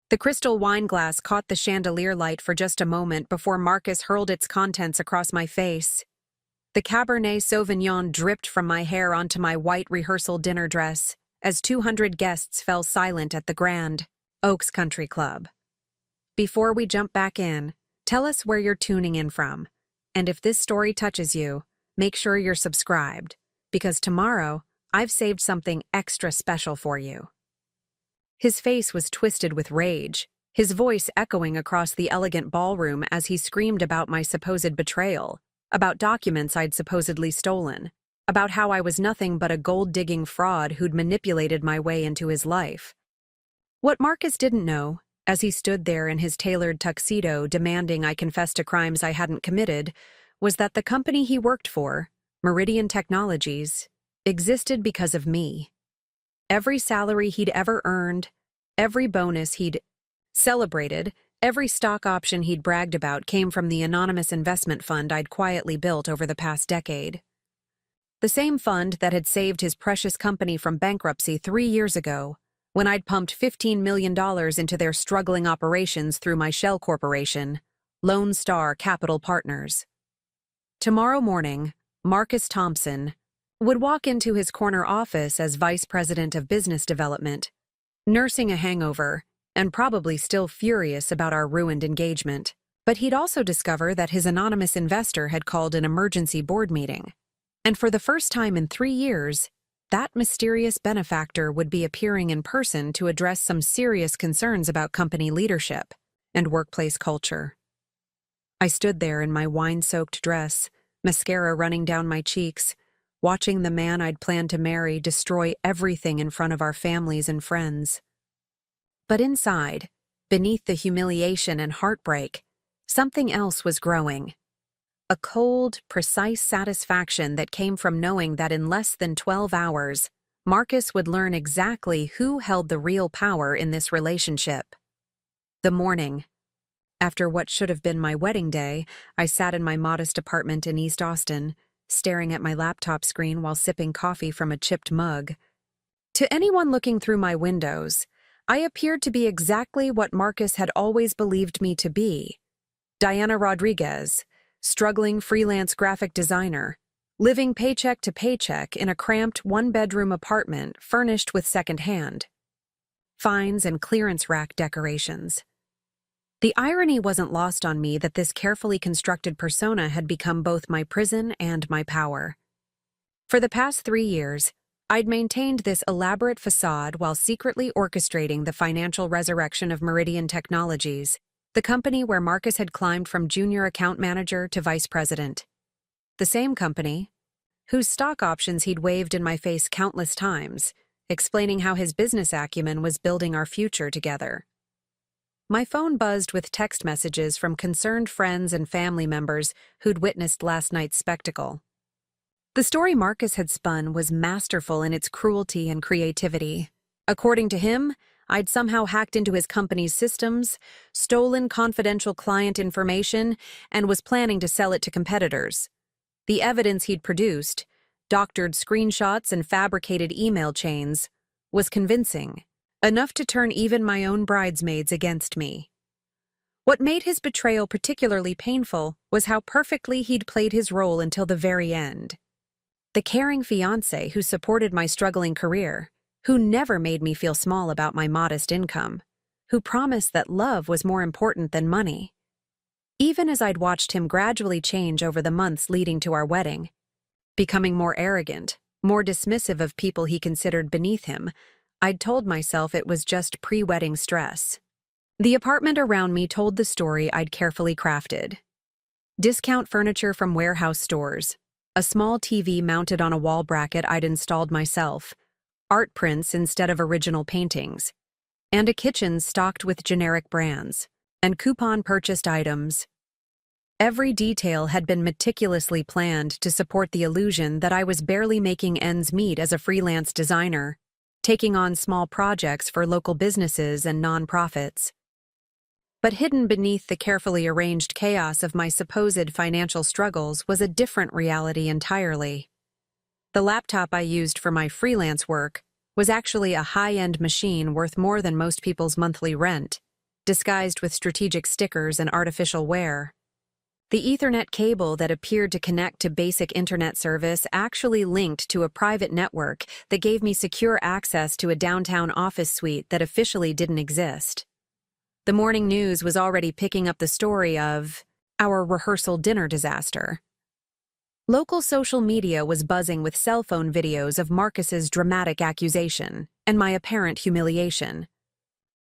The crystal wine glass caught the chandelier light for just a moment before Marcus hurled its contents across my face. The Cabernet Sauvignon dripped from my hair onto my white rehearsal dinner dress as 200 guests fell silent at the Grand Oaks Country Club. Before we jump back in, tell us where you're tuning in from. And if this story touches you, make sure you're subscribed, because tomorrow I've saved something extra special for you. His face was twisted with rage, his voice echoing across the elegant ballroom as he screamed about my supposed betrayal, about documents I'd supposedly stolen, about how I was nothing but a gold-digging fraud who'd manipulated my way into his life. What Marcus didn't know, as he stood there in his tailored tuxedo demanding I confess to crimes I hadn't committed, was that the company he worked for, Meridian Technologies, existed because of me. Every salary he'd ever earned, every bonus he'd celebrated, every stock option he'd bragged about came from the anonymous investment fund I'd quietly built over the past decade. The same fund that had saved his precious company from bankruptcy 3 years ago, when I'd pumped $15 million into their struggling operations through my shell corporation, Lone Star Capital Partners. Tomorrow morning, Marcus Thompson would walk into his corner office as Vice President of Business Development, nursing a hangover and probably still furious about our ruined engagement. But he'd also discover that his anonymous investor had called an emergency board meeting. And for the first time in 3 years, that mysterious benefactor would be appearing in person to address some serious concerns about company leadership and workplace culture. I stood there in my wine-soaked dress, mascara running down my cheeks, watching the man I'd planned to marry destroy everything in front of our families and friends. But inside, beneath the humiliation and heartbreak, something else was growing. A cold, precise satisfaction that came from knowing that in less than 12 hours, Marcus would learn exactly who held the real power in this relationship. The morning, after what should have been my wedding day, I sat in my modest apartment in East Austin, staring at my laptop screen while sipping coffee from a chipped mug. To anyone looking through my windows, I appeared to be exactly what Marcus had always believed me to be. Diana Rodriguez, struggling freelance graphic designer, living paycheck to paycheck in a cramped one-bedroom apartment furnished with second-hand finds and clearance rack decorations. The irony wasn't lost on me that this carefully constructed persona had become both my prison and my power. For the past 3 years, I'd maintained this elaborate facade while secretly orchestrating the financial resurrection of Meridian Technologies, the company where Marcus had climbed from junior account manager to vice president. The same company, whose stock options he'd waved in my face countless times, explaining how his business acumen was building our future together. My phone buzzed with text messages from concerned friends and family members who'd witnessed last night's spectacle. The story Marcus had spun was masterful in its cruelty and creativity. According to him, I'd somehow hacked into his company's systems, stolen confidential client information, and was planning to sell it to competitors. The evidence he'd produced, doctored screenshots and fabricated email chains, was convincing, enough to turn even my own bridesmaids against me. What made his betrayal particularly painful was how perfectly he'd played his role until the very end. The caring fiancé who supported my struggling career, who never made me feel small about my modest income, who promised that love was more important than money. Even as I'd watched him gradually change over the months leading to our wedding, becoming more arrogant, more dismissive of people he considered beneath him, I'd told myself it was just pre-wedding stress. The apartment around me told the story I'd carefully crafted. Discount furniture from warehouse stores, a small TV mounted on a wall bracket I'd installed myself, art prints instead of original paintings, and a kitchen stocked with generic brands and coupon-purchased items. Every detail had been meticulously planned to support the illusion that I was barely making ends meet as a freelance designer, taking on small projects for local businesses and nonprofits. But hidden beneath the carefully arranged chaos of my supposed financial struggles was a different reality entirely. The laptop I used for my freelance work was actually a high-end machine worth more than most people's monthly rent, disguised with strategic stickers and artificial wear. The Ethernet cable that appeared to connect to basic internet service actually linked to a private network that gave me secure access to a downtown office suite that officially didn't exist. The morning news was already picking up the story of our rehearsal dinner disaster. Local social media was buzzing with cell phone videos of Marcus's dramatic accusation and my apparent humiliation.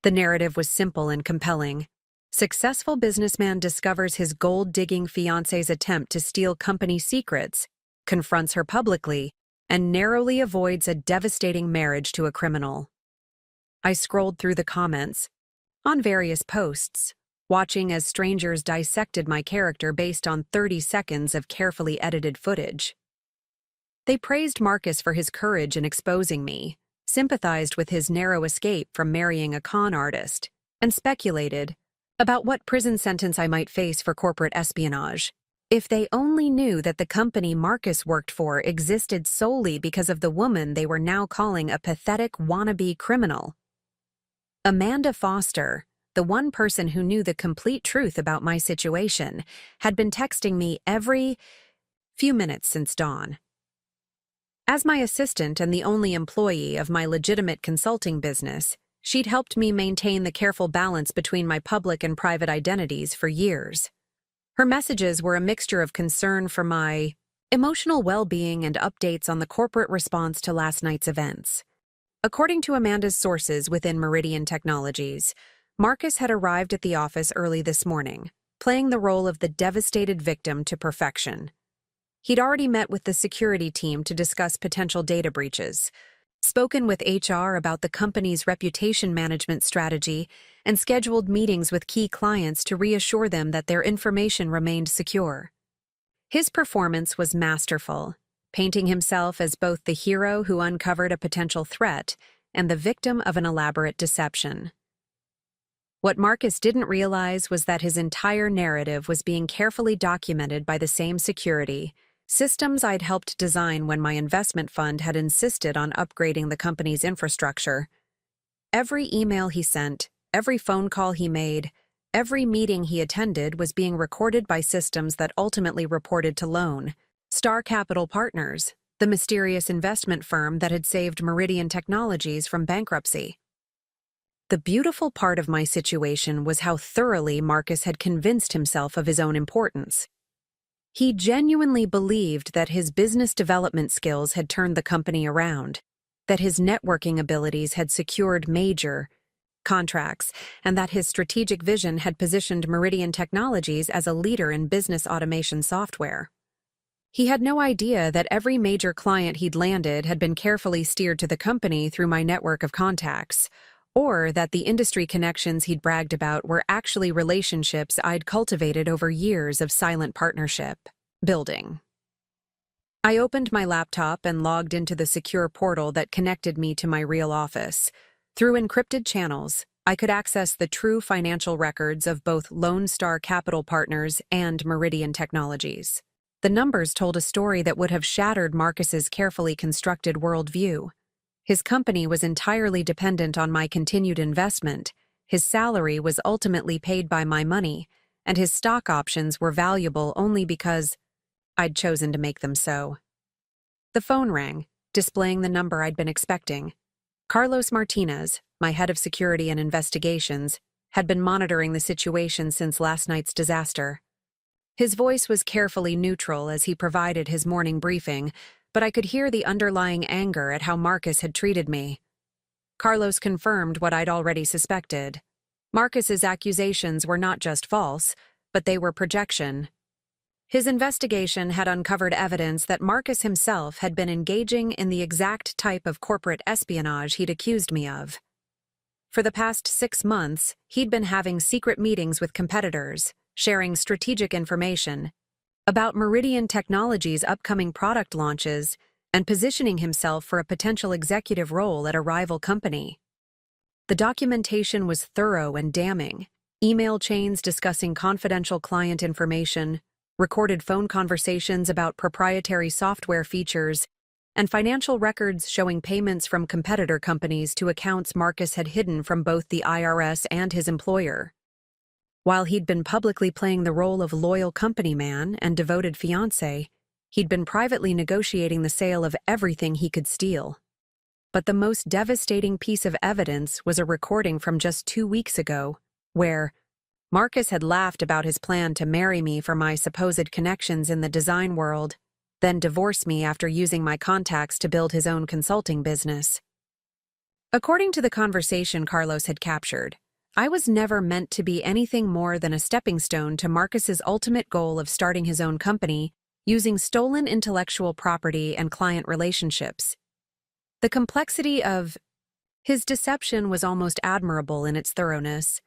The narrative was simple and compelling. Successful businessman discovers his gold-digging fiancé's attempt to steal company secrets, confronts her publicly, and narrowly avoids a devastating marriage to a criminal. I scrolled through the comments on various posts, watching as strangers dissected my character based on 30 seconds of carefully edited footage. They praised Marcus for his courage in exposing me, sympathized with his narrow escape from marrying a con artist, and speculated about what prison sentence I might face for corporate espionage. If they only knew that the company Marcus worked for existed solely because of the woman they were now calling a pathetic wannabe criminal. Amanda Foster, the one person who knew the complete truth about my situation, had been texting me every few minutes since dawn. As my assistant and the only employee of my legitimate consulting business, she'd helped me maintain the careful balance between my public and private identities for years. Her messages were a mixture of concern for my emotional well-being and updates on the corporate response to last night's events. According to Amanda's sources within Meridian Technologies, Marcus had arrived at the office early this morning, playing the role of the devastated victim to perfection. He'd already met with the security team to discuss potential data breaches, spoken with HR about the company's reputation management strategy, and scheduled meetings with key clients to reassure them that their information remained secure. His performance was masterful, painting himself as both the hero who uncovered a potential threat and the victim of an elaborate deception. What Marcus didn't realize was that his entire narrative was being carefully documented by the same security systems I'd helped design when my investment fund had insisted on upgrading the company's infrastructure. Every email he sent, every phone call he made, every meeting he attended was being recorded by systems that ultimately reported to Loan Star Capital Partners, the mysterious investment firm that had saved Meridian Technologies from bankruptcy. The beautiful part of my situation was how thoroughly Marcus had convinced himself of his own importance. He genuinely believed that his business development skills had turned the company around, that his networking abilities had secured major contracts, and that his strategic vision had positioned Meridian Technologies as a leader in business automation software. He had no idea that every major client he'd landed had been carefully steered to the company through my network of contacts, or that the industry connections he'd bragged about were actually relationships I'd cultivated over years of silent partnership building. I opened my laptop and logged into the secure portal that connected me to my real office. Through encrypted channels, I could access the true financial records of both Lone Star Capital Partners and Meridian Technologies. The numbers told a story that would have shattered Marcus's carefully constructed worldview. His company was entirely dependent on my continued investment, his salary was ultimately paid by my money, and his stock options were valuable only because I'd chosen to make them so. The phone rang, displaying the number I'd been expecting. Carlos Martinez, my head of security and investigations, had been monitoring the situation since last night's disaster. His voice was carefully neutral as he provided his morning briefing, but I could hear the underlying anger at how Marcus had treated me. Carlos confirmed what I'd already suspected. Marcus's accusations were not just false, but they were projection. His investigation had uncovered evidence that Marcus himself had been engaging in the exact type of corporate espionage he'd accused me of. For the past 6 months, he'd been having secret meetings with competitors, sharing strategic information about Meridian Technologies' upcoming product launches and positioning himself for a potential executive role at a rival company. The documentation was thorough and damning. Email chains discussing confidential client information, recorded phone conversations about proprietary software features, and financial records showing payments from competitor companies to accounts Marcus had hidden from both the IRS and his employer. While he'd been publicly playing the role of loyal company man and devoted fiancé, he'd been privately negotiating the sale of everything he could steal. But the most devastating piece of evidence was a recording from just 2 weeks ago, where Marcus had laughed about his plan to marry me for my supposed connections in the design world, then divorce me after using my contacts to build his own consulting business. According to the conversation Carlos had captured, I was never meant to be anything more than a stepping stone to Marcus's ultimate goal of starting his own company using stolen intellectual property and client relationships. The complexity of his deception was almost admirable in its thoroughness.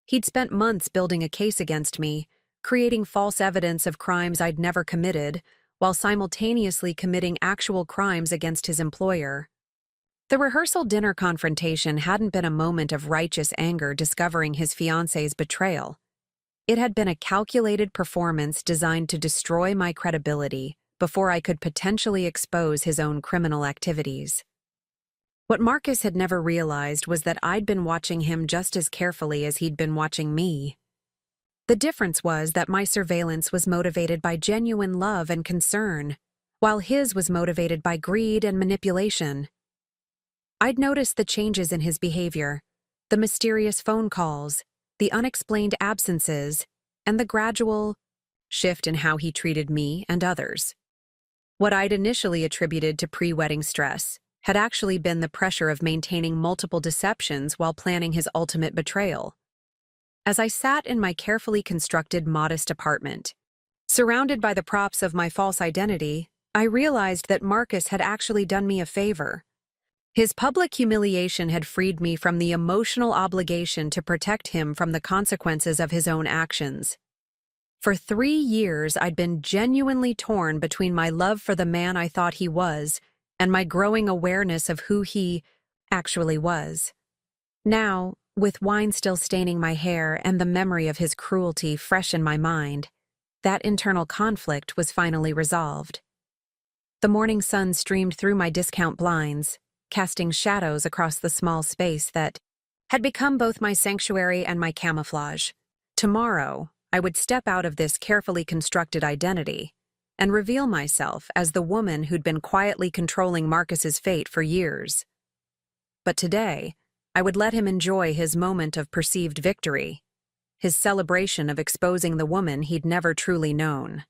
He'd spent months building a case against me, creating false evidence of crimes I'd never committed, while simultaneously committing actual crimes against his employer. The rehearsal dinner confrontation hadn't been a moment of righteous anger discovering his fiancée's betrayal. It had been a calculated performance designed to destroy my credibility before I could potentially expose his own criminal activities. What Marcus had never realized was that I'd been watching him just as carefully as he'd been watching me. The difference was that my surveillance was motivated by genuine love and concern, while his was motivated by greed and manipulation. I'd noticed the changes in his behavior, the mysterious phone calls, the unexplained absences, and the gradual shift in how he treated me and others. What I'd initially attributed to pre-wedding stress had actually been the pressure of maintaining multiple deceptions while planning his ultimate betrayal. As I sat in my carefully constructed, modest apartment, surrounded by the props of my false identity, I realized that Marcus had actually done me a favor. His public humiliation had freed me from the emotional obligation to protect him from the consequences of his own actions. For 3 years, I'd been genuinely torn between my love for the man I thought he was and my growing awareness of who he actually was. Now, with wine still staining my hair and the memory of his cruelty fresh in my mind, that internal conflict was finally resolved. The morning sun streamed through my discount blinds, casting shadows across the small space that had become both my sanctuary and my camouflage. Tomorrow, I would step out of this carefully constructed identity and reveal myself as the woman who'd been quietly controlling Marcus's fate for years. But today, I would let him enjoy his moment of perceived victory, his celebration of exposing the woman he'd never truly known.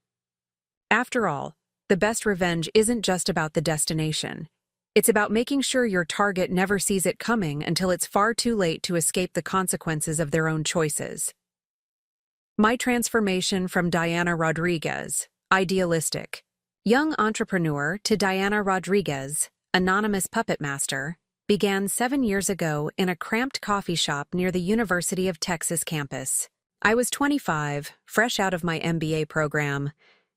After all, the best revenge isn't just about the destination. It's about making sure your target never sees it coming until it's far too late to escape the consequences of their own choices. My transformation from Diana Rodriguez, idealistic, young entrepreneur, to Diana Rodriguez, anonymous puppet master, began 7 years ago in a cramped coffee shop near the University of Texas campus. I was 25, fresh out of my MBA program,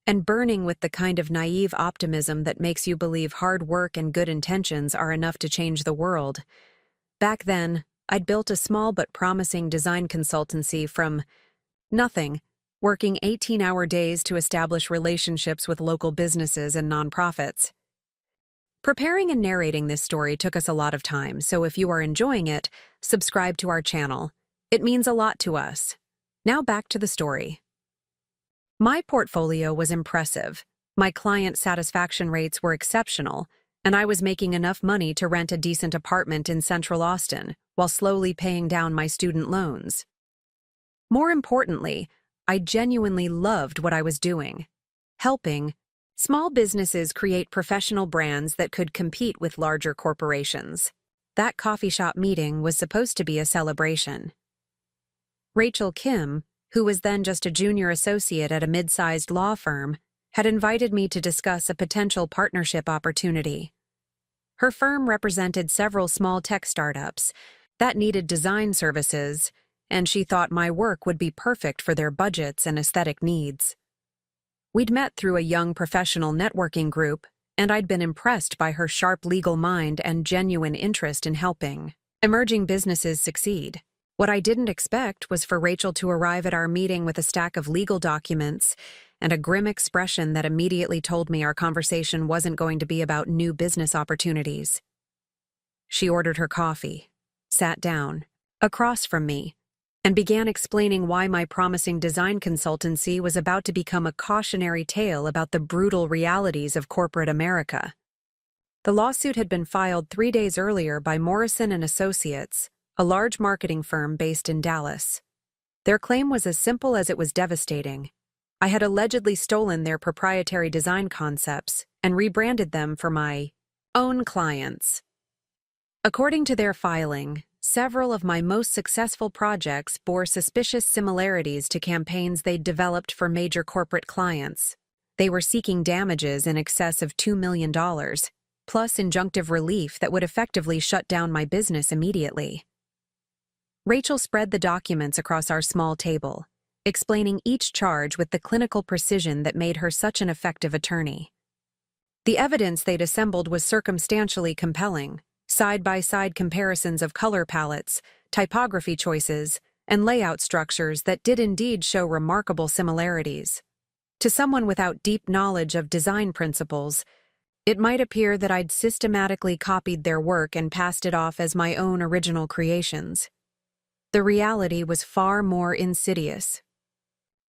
and burning with the kind of naive optimism that makes you believe hard work and good intentions are enough to change the world. Back then, I'd built a small but promising design consultancy from nothing, working 18-hour days to establish relationships with local businesses and nonprofits. Preparing and narrating this story took us a lot of time, so if you are enjoying it, subscribe to our channel. It means a lot to us. Now back to the story. My portfolio was impressive, my client satisfaction rates were exceptional, and I was making enough money to rent a decent apartment in central Austin while slowly paying down my student loans. More importantly, I genuinely loved what I was doing, helping small businesses create professional brands that could compete with larger corporations. That coffee shop meeting was supposed to be a celebration. Rachel Kim, who was then just a junior associate at a mid-sized law firm, had invited me to discuss a potential partnership opportunity. Her firm represented several small tech startups that needed design services, and she thought my work would be perfect for their budgets and aesthetic needs. We'd met through a young professional networking group, and I'd been impressed by her sharp legal mind and genuine interest in helping emerging businesses succeed. What I didn't expect was for Rachel to arrive at our meeting with a stack of legal documents and a grim expression that immediately told me our conversation wasn't going to be about new business opportunities. She ordered her coffee, sat down, across from me, and began explaining why my promising design consultancy was about to become a cautionary tale about the brutal realities of corporate America. The lawsuit had been filed 3 days earlier by Morrison and Associates, a large marketing firm based in Dallas. Their claim was as simple as it was devastating. I had allegedly stolen their proprietary design concepts and rebranded them for my own clients. According to their filing, several of my most successful projects bore suspicious similarities to campaigns they'd developed for major corporate clients. They were seeking damages in excess of $2 million, plus injunctive relief that would effectively shut down my business immediately. Rachel spread the documents across our small table, explaining each charge with the clinical precision that made her such an effective attorney. The evidence they'd assembled was circumstantially compelling. Side-by-side comparisons of color palettes, typography choices, and layout structures that did indeed show remarkable similarities. To someone without deep knowledge of design principles, it might appear that I'd systematically copied their work and passed it off as my own original creations. The reality was far more insidious.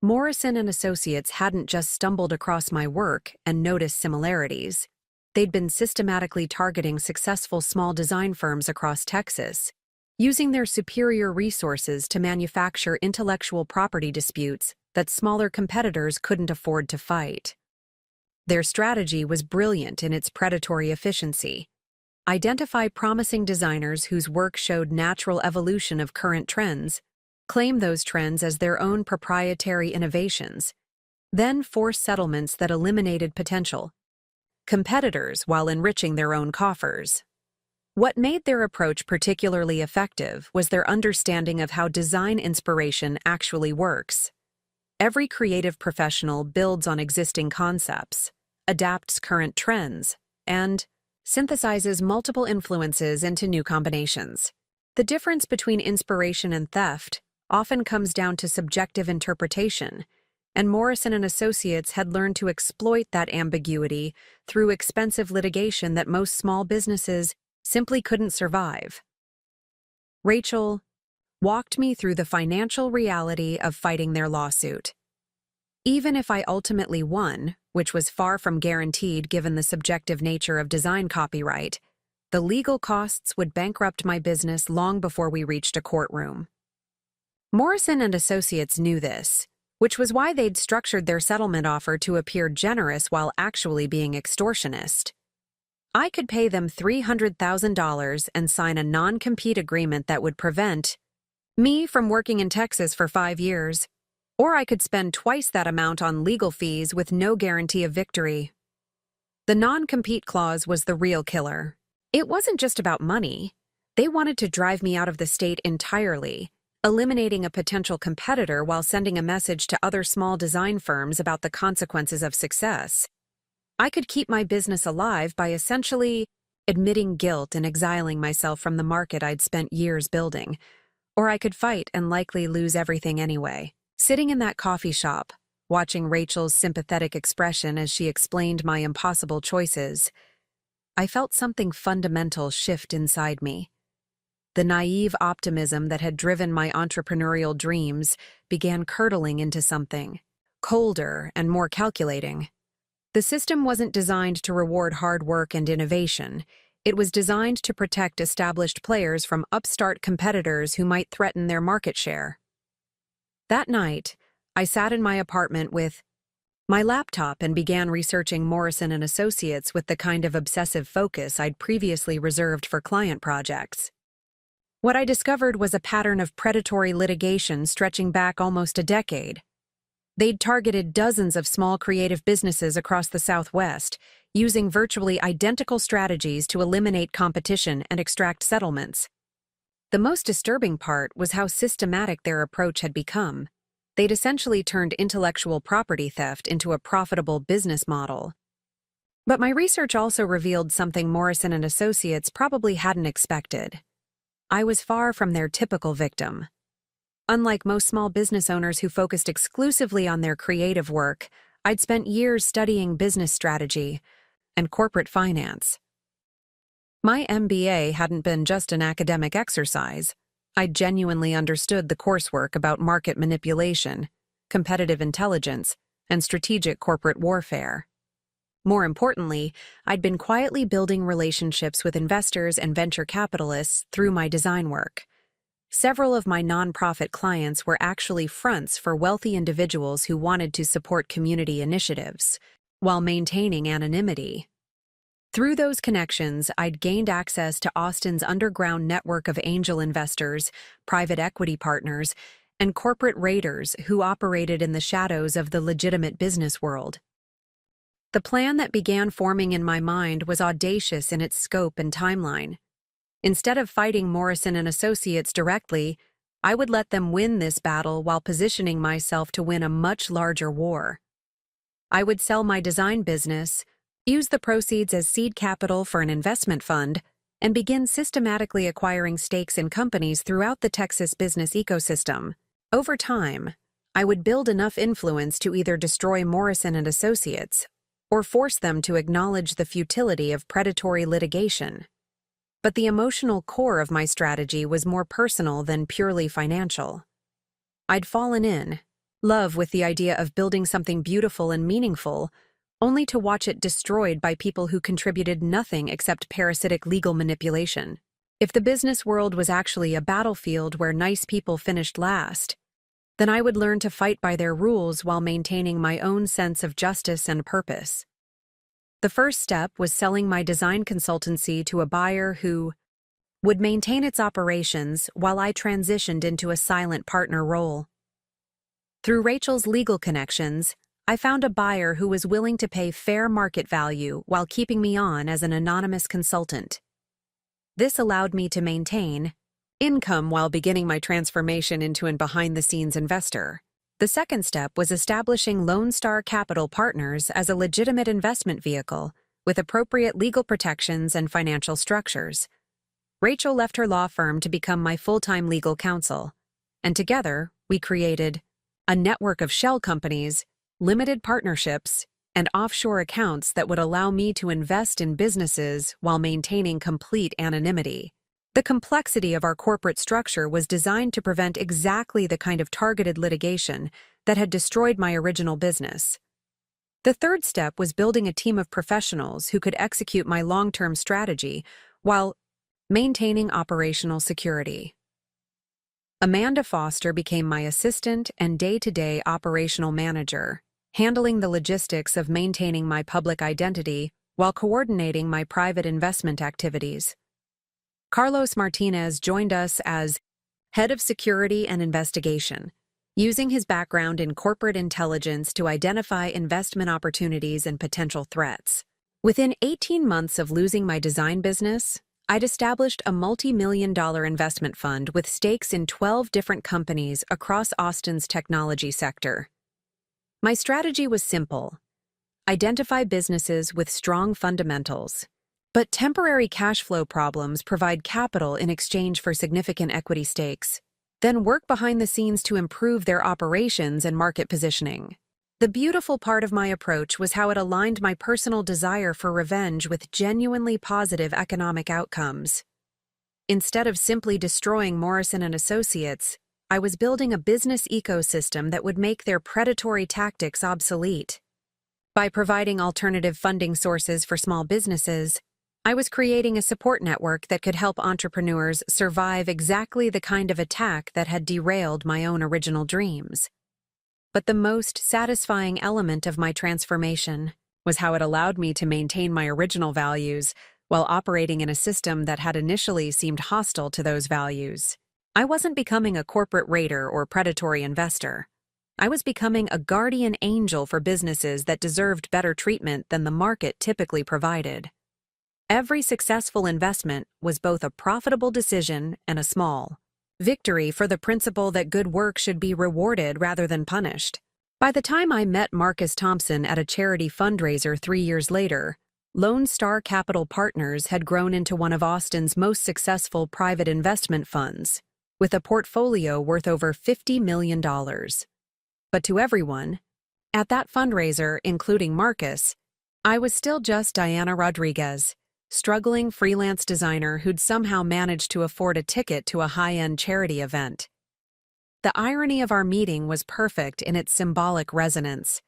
Morrison and Associates hadn't just stumbled across my work and noticed similarities. They'd been systematically targeting successful small design firms across Texas, using their superior resources to manufacture intellectual property disputes that smaller competitors couldn't afford to fight. Their strategy was brilliant in its predatory efficiency. Identify promising designers whose work showed natural evolution of current trends, claim those trends as their own proprietary innovations, then force settlements that eliminated potential competitors while enriching their own coffers. What made their approach particularly effective was their understanding of how design inspiration actually works. Every creative professional builds on existing concepts, adapts current trends, and synthesizes multiple influences into new combinations. The difference between inspiration and theft often comes down to subjective interpretation, and Morrison and Associates had learned to exploit that ambiguity through expensive litigation that most small businesses simply couldn't survive. Rachel walked me through the financial reality of fighting their lawsuit. Even if I ultimately won, which was far from guaranteed given the subjective nature of design copyright, the legal costs would bankrupt my business long before we reached a courtroom. Morrison and Associates knew this, which was why they'd structured their settlement offer to appear generous while actually being extortionist. I could pay them $300,000 and sign a non-compete agreement that would prevent me from working in Texas for 5 years, or I could spend twice that amount on legal fees with no guarantee of victory. The non-compete clause was the real killer. It wasn't just about money. They wanted to drive me out of the state entirely, eliminating a potential competitor while sending a message to other small design firms about the consequences of success. I could keep my business alive by essentially admitting guilt and exiling myself from the market I'd spent years building, or I could fight and likely lose everything anyway. Sitting in that coffee shop, watching Rachel's sympathetic expression as she explained my impossible choices, I felt something fundamental shift inside me. The naive optimism that had driven my entrepreneurial dreams began curdling into something colder and more calculating. The system wasn't designed to reward hard work and innovation. It was designed to protect established players from upstart competitors who might threaten their market share. That night, I sat in my apartment with my laptop and began researching Morrison and Associates with the kind of obsessive focus I'd previously reserved for client projects. What I discovered was a pattern of predatory litigation stretching back almost a decade. They'd targeted dozens of small creative businesses across the Southwest, using virtually identical strategies to eliminate competition and extract settlements. The most disturbing part was how systematic their approach had become. They'd essentially turned intellectual property theft into a profitable business model. But my research also revealed something Morrison and Associates probably hadn't expected. I was far from their typical victim. Unlike most small business owners who focused exclusively on their creative work, I'd spent years studying business strategy and corporate finance. My MBA hadn't been just an academic exercise. I genuinely understood the coursework about market manipulation, competitive intelligence, and strategic corporate warfare. More importantly, I'd been quietly building relationships with investors and venture capitalists through my design work. Several of my nonprofit clients were actually fronts for wealthy individuals who wanted to support community initiatives, while maintaining anonymity. Through those connections, I'd gained access to Austin's underground network of angel investors, private equity partners, and corporate raiders who operated in the shadows of the legitimate business world. The plan that began forming in my mind was audacious in its scope and timeline. Instead of fighting Morrison and Associates directly, I would let them win this battle while positioning myself to win a much larger war. I would sell my design business, use the proceeds as seed capital for an investment fund, and begin systematically acquiring stakes in companies throughout the Texas business ecosystem. Over time, I would build enough influence to either destroy Morrison and Associates or force them to acknowledge the futility of predatory litigation. But the emotional core of my strategy was more personal than purely financial. I'd fallen in love with the idea of building something beautiful and meaningful, only to watch it destroyed by people who contributed nothing except parasitic legal manipulation. If the business world was actually a battlefield where nice people finished last, then I would learn to fight by their rules while maintaining my own sense of justice and purpose. The first step was selling my design consultancy to a buyer who would maintain its operations while I transitioned into a silent partner role. Through Rachel's legal connections, I found a buyer who was willing to pay fair market value while keeping me on as an anonymous consultant. This allowed me to maintain income while beginning my transformation into an behind-the-scenes investor. The second step was establishing Lone Star Capital Partners as a legitimate investment vehicle with appropriate legal protections and financial structures. Rachel left her law firm to become my full-time legal counsel, and together we created a network of shell companies, limited partnerships, and offshore accounts that would allow me to invest in businesses while maintaining complete anonymity. The complexity of our corporate structure was designed to prevent exactly the kind of targeted litigation that had destroyed my original business. The third step was building a team of professionals who could execute my long-term strategy while maintaining operational security. Amanda Foster became my assistant and day-to-day operational manager, handling the logistics of maintaining my public identity while coordinating my private investment activities. Carlos Martinez joined us as head of security and investigation, using his background in corporate intelligence to identify investment opportunities and potential threats. Within 18 months of losing my design business, I'd established a multi-million-dollar investment fund with stakes in 12 different companies across Austin's technology sector. My strategy was simple: identify businesses with strong fundamentals, but temporary cash flow problems provide capital in exchange for significant equity stakes, then work behind the scenes to improve their operations and market positioning. The beautiful part of my approach was how it aligned my personal desire for revenge with genuinely positive economic outcomes. Instead of simply destroying Morrison and Associates, I was building a business ecosystem that would make their predatory tactics obsolete. By providing alternative funding sources for small businesses, I was creating a support network that could help entrepreneurs survive exactly the kind of attack that had derailed my own original dreams. But the most satisfying element of my transformation was how it allowed me to maintain my original values while operating in a system that had initially seemed hostile to those values. I wasn't becoming a corporate raider or predatory investor. I was becoming a guardian angel for businesses that deserved better treatment than the market typically provided. Every successful investment was both a profitable decision and a small victory for the principle that good work should be rewarded rather than punished. By the time I met Marcus Thompson at a charity fundraiser 3 years later, Lone Star Capital Partners had grown into one of Austin's most successful private investment funds, with a portfolio worth over $50 million. But to everyone, at that fundraiser, including Marcus, I was still just Diana Rodriguez, struggling freelance designer who'd somehow managed to afford a ticket to a high-end charity event. The irony of our meeting was perfect in its symbolic resonance.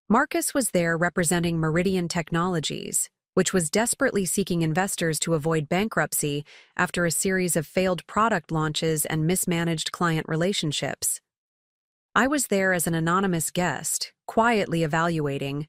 Marcus was there representing Meridian Technologies, which was desperately seeking investors to avoid bankruptcy after a series of failed product launches and mismanaged client relationships. I was there as an anonymous guest, quietly evaluating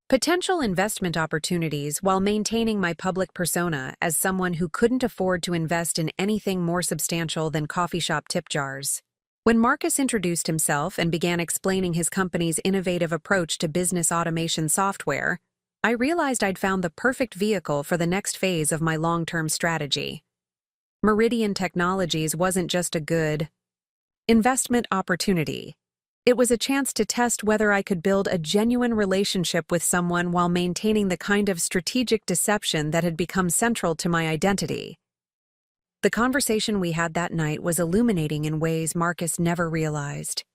potential investment opportunities while maintaining my public persona as someone who couldn't afford to invest in anything more substantial than coffee shop tip jars. When Marcus introduced himself and began explaining his company's innovative approach to business automation software, I realized I'd found the perfect vehicle for the next phase of my long-term strategy. Meridian Technologies wasn't just a good investment opportunity. It was a chance to test whether I could build a genuine relationship with someone while maintaining the kind of strategic deception that had become central to my identity. The conversation we had that night was illuminating in ways Marcus never realized.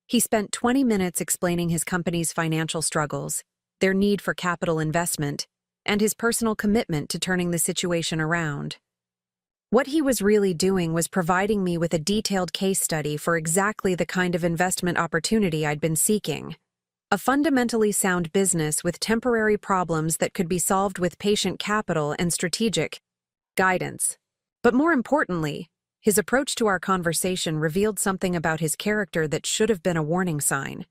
He spent 20 minutes explaining his company's financial struggles, their need for capital investment, and his personal commitment to turning the situation around. What he was really doing was providing me with a detailed case study for exactly the kind of investment opportunity I'd been seeking. A fundamentally sound business with temporary problems that could be solved with patient capital and strategic guidance. But more importantly, his approach to our conversation revealed something about his character that should have been a warning sign.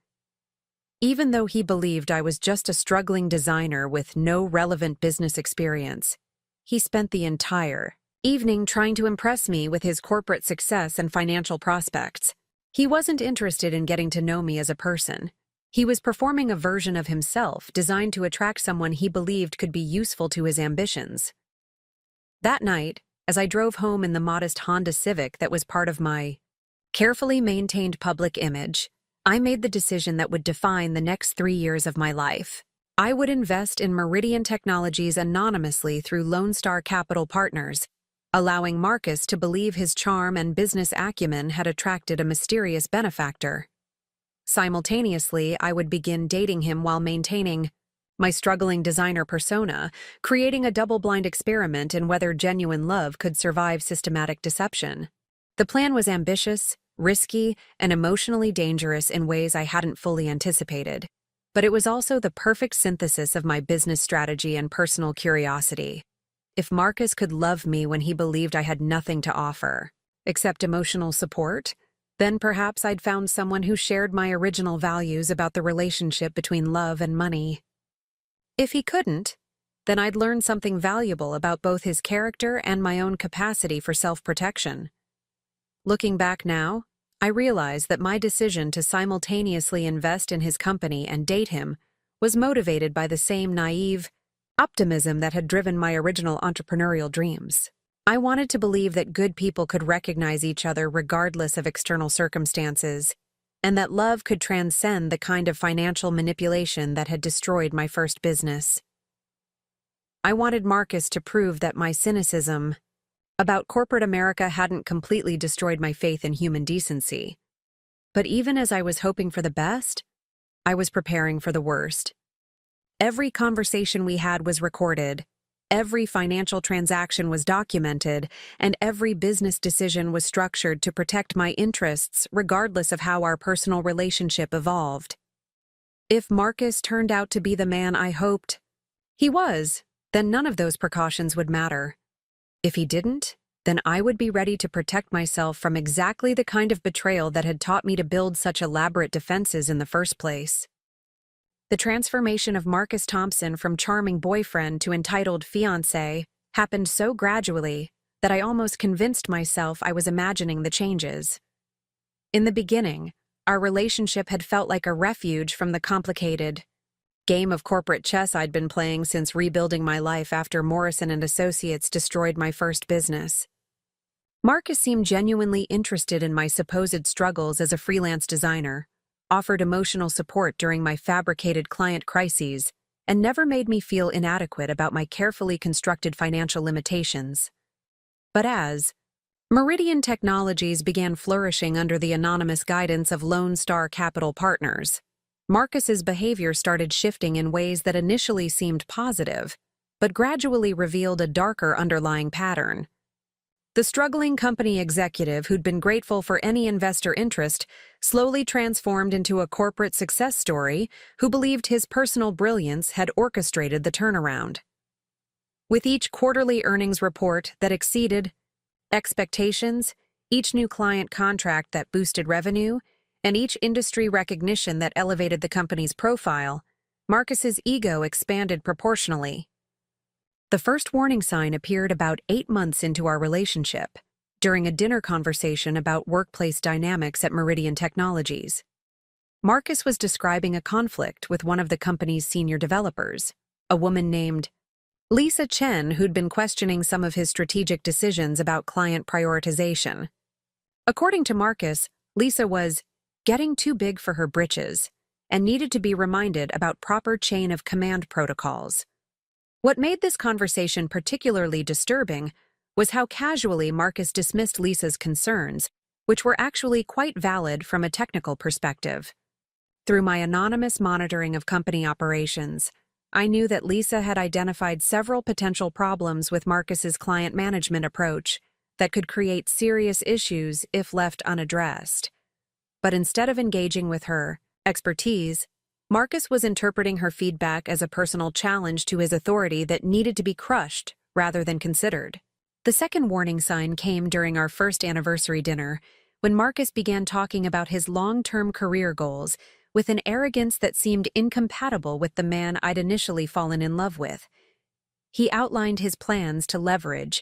Even though he believed I was just a struggling designer with no relevant business experience, he spent the entire evening trying to impress me with his corporate success and financial prospects. He wasn't interested in getting to know me as a person. He was performing a version of himself designed to attract someone he believed could be useful to his ambitions. That night, as I drove home in the modest Honda Civic that was part of my carefully maintained public image, I made the decision that would define the next 3 years of my life. I would invest in Meridian Technologies anonymously through Lone Star Capital Partners, allowing Marcus to believe his charm and business acumen had attracted a mysterious benefactor. Simultaneously, I would begin dating him while maintaining my struggling designer persona, creating a double-blind experiment in whether genuine love could survive systematic deception. The plan was ambitious, risky, and emotionally dangerous in ways I hadn't fully anticipated. But it was also the perfect synthesis of my business strategy and personal curiosity. If Marcus could love me when he believed I had nothing to offer, except emotional support, then perhaps I'd found someone who shared my original values about the relationship between love and money. If he couldn't, then I'd learn something valuable about both his character and my own capacity for self-protection. Looking back now, I realize that my decision to simultaneously invest in his company and date him was motivated by the same naive optimism that had driven my original entrepreneurial dreams. I wanted to believe that good people could recognize each other regardless of external circumstances, and that love could transcend the kind of financial manipulation that had destroyed my first business. I wanted Marcus to prove that my cynicism about corporate America hadn't completely destroyed my faith in human decency. But even as I was hoping for the best, I was preparing for the worst. Every conversation we had was recorded, every financial transaction was documented, and every business decision was structured to protect my interests regardless of how our personal relationship evolved. If Marcus turned out to be the man I hoped he was, then none of those precautions would matter. If he didn't, then I would be ready to protect myself from exactly the kind of betrayal that had taught me to build such elaborate defenses in the first place. The transformation of Marcus Thompson from charming boyfriend to entitled fiancé happened so gradually that I almost convinced myself I was imagining the changes. In the beginning, our relationship had felt like a refuge from the complicated game of corporate chess I'd been playing since rebuilding my life after Morrison and Associates destroyed my first business. Marcus seemed genuinely interested in my supposed struggles as a freelance designer, offered emotional support during my fabricated client crises, and never made me feel inadequate about my carefully constructed financial limitations. But as Meridian Technologies began flourishing under the anonymous guidance of Lone Star Capital Partners, Marcus's behavior started shifting in ways that initially seemed positive, but gradually revealed a darker underlying pattern. The struggling company executive who'd been grateful for any investor interest slowly transformed into a corporate success story who believed his personal brilliance had orchestrated the turnaround. With each quarterly earnings report that exceeded expectations, each new client contract that boosted revenue, and each industry recognition that elevated the company's profile, Marcus's ego expanded proportionally. The first warning sign appeared about 8 months into our relationship, during a dinner conversation about workplace dynamics at Meridian Technologies. Marcus was describing a conflict with one of the company's senior developers, a woman named Lisa Chen, who'd been questioning some of his strategic decisions about client prioritization. According to Marcus, Lisa was getting too big for her britches and needed to be reminded about proper chain of command protocols. What made this conversation particularly disturbing was how casually Marcus dismissed Lisa's concerns, which were actually quite valid from a technical perspective. Through my anonymous monitoring of company operations, I knew that Lisa had identified several potential problems with Marcus's client management approach that could create serious issues if left unaddressed. But instead of engaging with her expertise, Marcus was interpreting her feedback as a personal challenge to his authority that needed to be crushed rather than considered. The second warning sign came during our first anniversary dinner, when Marcus began talking about his long-term career goals with an arrogance that seemed incompatible with the man I'd initially fallen in love with. He outlined his plans to leverage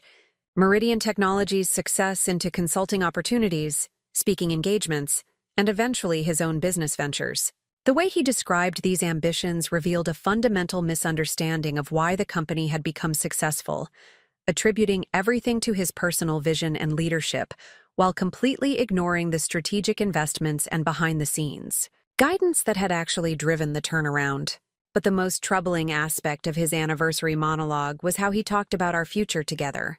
Meridian Technologies' success into consulting opportunities, speaking engagements, and eventually his own business ventures. The way he described these ambitions revealed a fundamental misunderstanding of why the company had become successful, attributing everything to his personal vision and leadership, while completely ignoring the strategic investments and behind-the-scenes guidance that had actually driven the turnaround. But the most troubling aspect of his anniversary monologue was how he talked about our future together.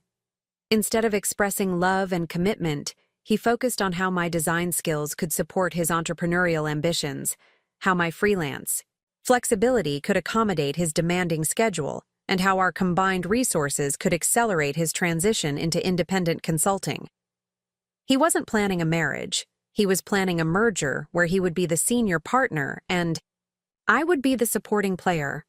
Instead of expressing love and commitment, he focused on how my design skills could support his entrepreneurial ambitions, how my freelance flexibility could accommodate his demanding schedule, and how our combined resources could accelerate his transition into independent consulting. He wasn't planning a marriage. He was planning a merger where he would be the senior partner and I would be the supporting player.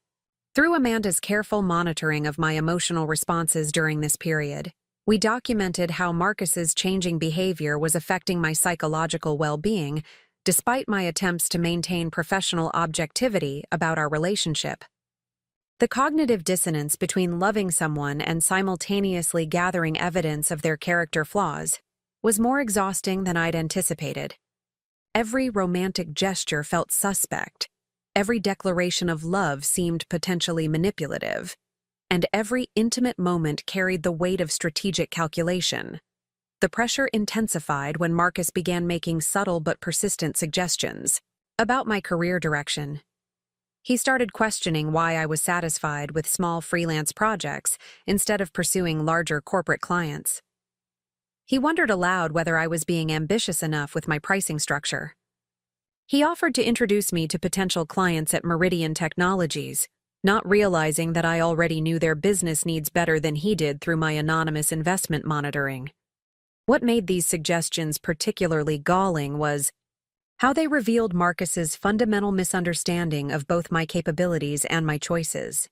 Through Amanda's careful monitoring of my emotional responses during this period, we documented how Marcus's changing behavior was affecting my psychological well-being, despite my attempts to maintain professional objectivity about our relationship. The cognitive dissonance between loving someone and simultaneously gathering evidence of their character flaws was more exhausting than I'd anticipated. Every romantic gesture felt suspect, every declaration of love seemed potentially manipulative, and every intimate moment carried the weight of strategic calculation. The pressure intensified when Marcus began making subtle but persistent suggestions about my career direction. He started questioning why I was satisfied with small freelance projects instead of pursuing larger corporate clients. He wondered aloud whether I was being ambitious enough with my pricing structure. He offered to introduce me to potential clients at Meridian Technologies, not realizing that I already knew their business needs better than he did through my anonymous investment monitoring. What made these suggestions particularly galling was how they revealed Marcus's fundamental misunderstanding of both my capabilities and my choices.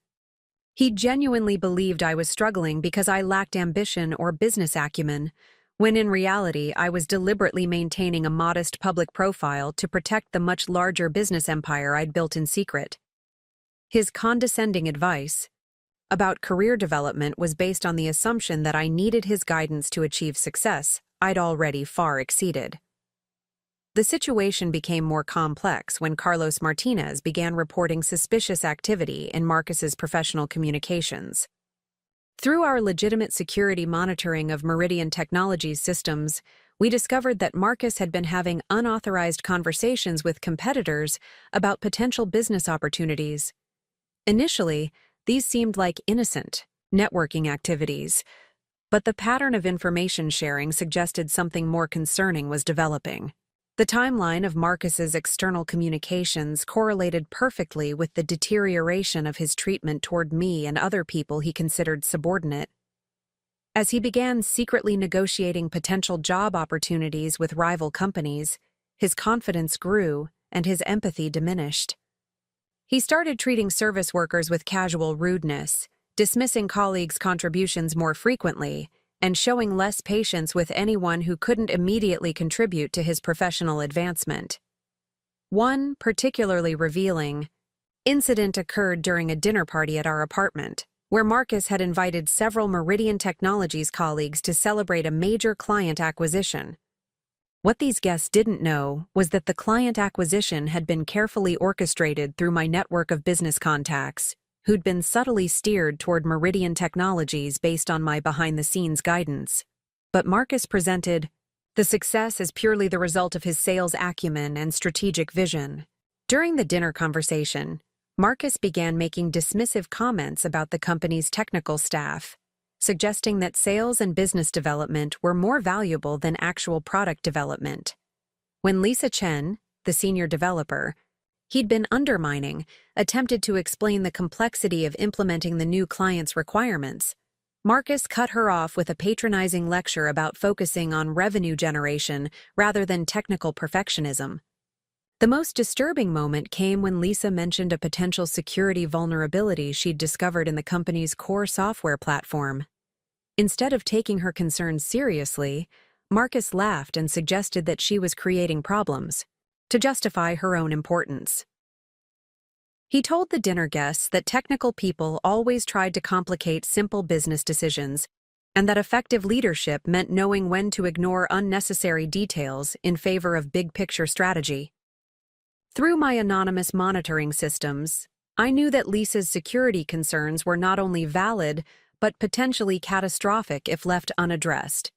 He genuinely believed I was struggling because I lacked ambition or business acumen, when in reality I was deliberately maintaining a modest public profile to protect the much larger business empire I'd built in secret. His condescending advice about career development was based on the assumption that I needed his guidance to achieve success I'd already far exceeded. The situation became more complex when Carlos Martinez began reporting suspicious activity in Marcus's professional communications. Through our legitimate security monitoring of Meridian Technologies systems, we discovered that Marcus had been having unauthorized conversations with competitors about potential business opportunities. Initially, these seemed like innocent networking activities, but the pattern of information sharing suggested something more concerning was developing. The timeline of Marcus's external communications correlated perfectly with the deterioration of his treatment toward me and other people he considered subordinate. As he began secretly negotiating potential job opportunities with rival companies, his confidence grew and his empathy diminished. He started treating service workers with casual rudeness, dismissing colleagues' contributions more frequently, and showing less patience with anyone who couldn't immediately contribute to his professional advancement. One particularly revealing incident occurred during a dinner party at our apartment, where Marcus had invited several Meridian Technologies colleagues to celebrate a major client acquisition. What these guests didn't know was that the client acquisition had been carefully orchestrated through my network of business contacts, who'd been subtly steered toward Meridian Technologies based on my behind-the-scenes guidance. But Marcus presented the success as purely the result of his sales acumen and strategic vision. During the dinner conversation, Marcus began making dismissive comments about the company's technical staff, suggesting that sales and business development were more valuable than actual product development. When Lisa Chen, the senior developer, he'd been undermining, attempted to explain the complexity of implementing the new client's requirements, Marcus cut her off with a patronizing lecture about focusing on revenue generation rather than technical perfectionism. The most disturbing moment came when Lisa mentioned a potential security vulnerability she'd discovered in the company's core software platform. Instead of taking her concerns seriously, Marcus laughed and suggested that she was creating problems to justify her own importance. He told the dinner guests that technical people always tried to complicate simple business decisions, and that effective leadership meant knowing when to ignore unnecessary details in favor of big-picture strategy. Through my anonymous monitoring systems, I knew that Lisa's security concerns were not only valid, but potentially catastrophic if left unaddressed.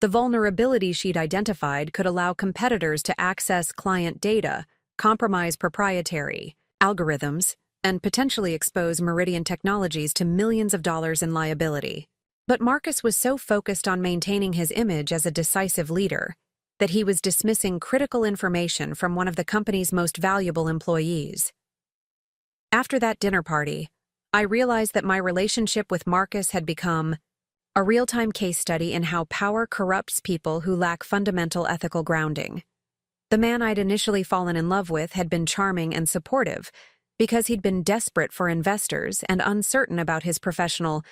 The vulnerability she'd identified could allow competitors to access client data, compromise proprietary algorithms, and potentially expose Meridian Technologies to millions of dollars in liability. But Marcus was so focused on maintaining his image as a decisive leader that he was dismissing critical information from one of the company's most valuable employees. After that dinner party, I realized that my relationship with Marcus had become a real-time case study in how power corrupts people who lack fundamental ethical grounding. The man I'd initially fallen in love with had been charming and supportive because he'd been desperate for investors and uncertain about his professional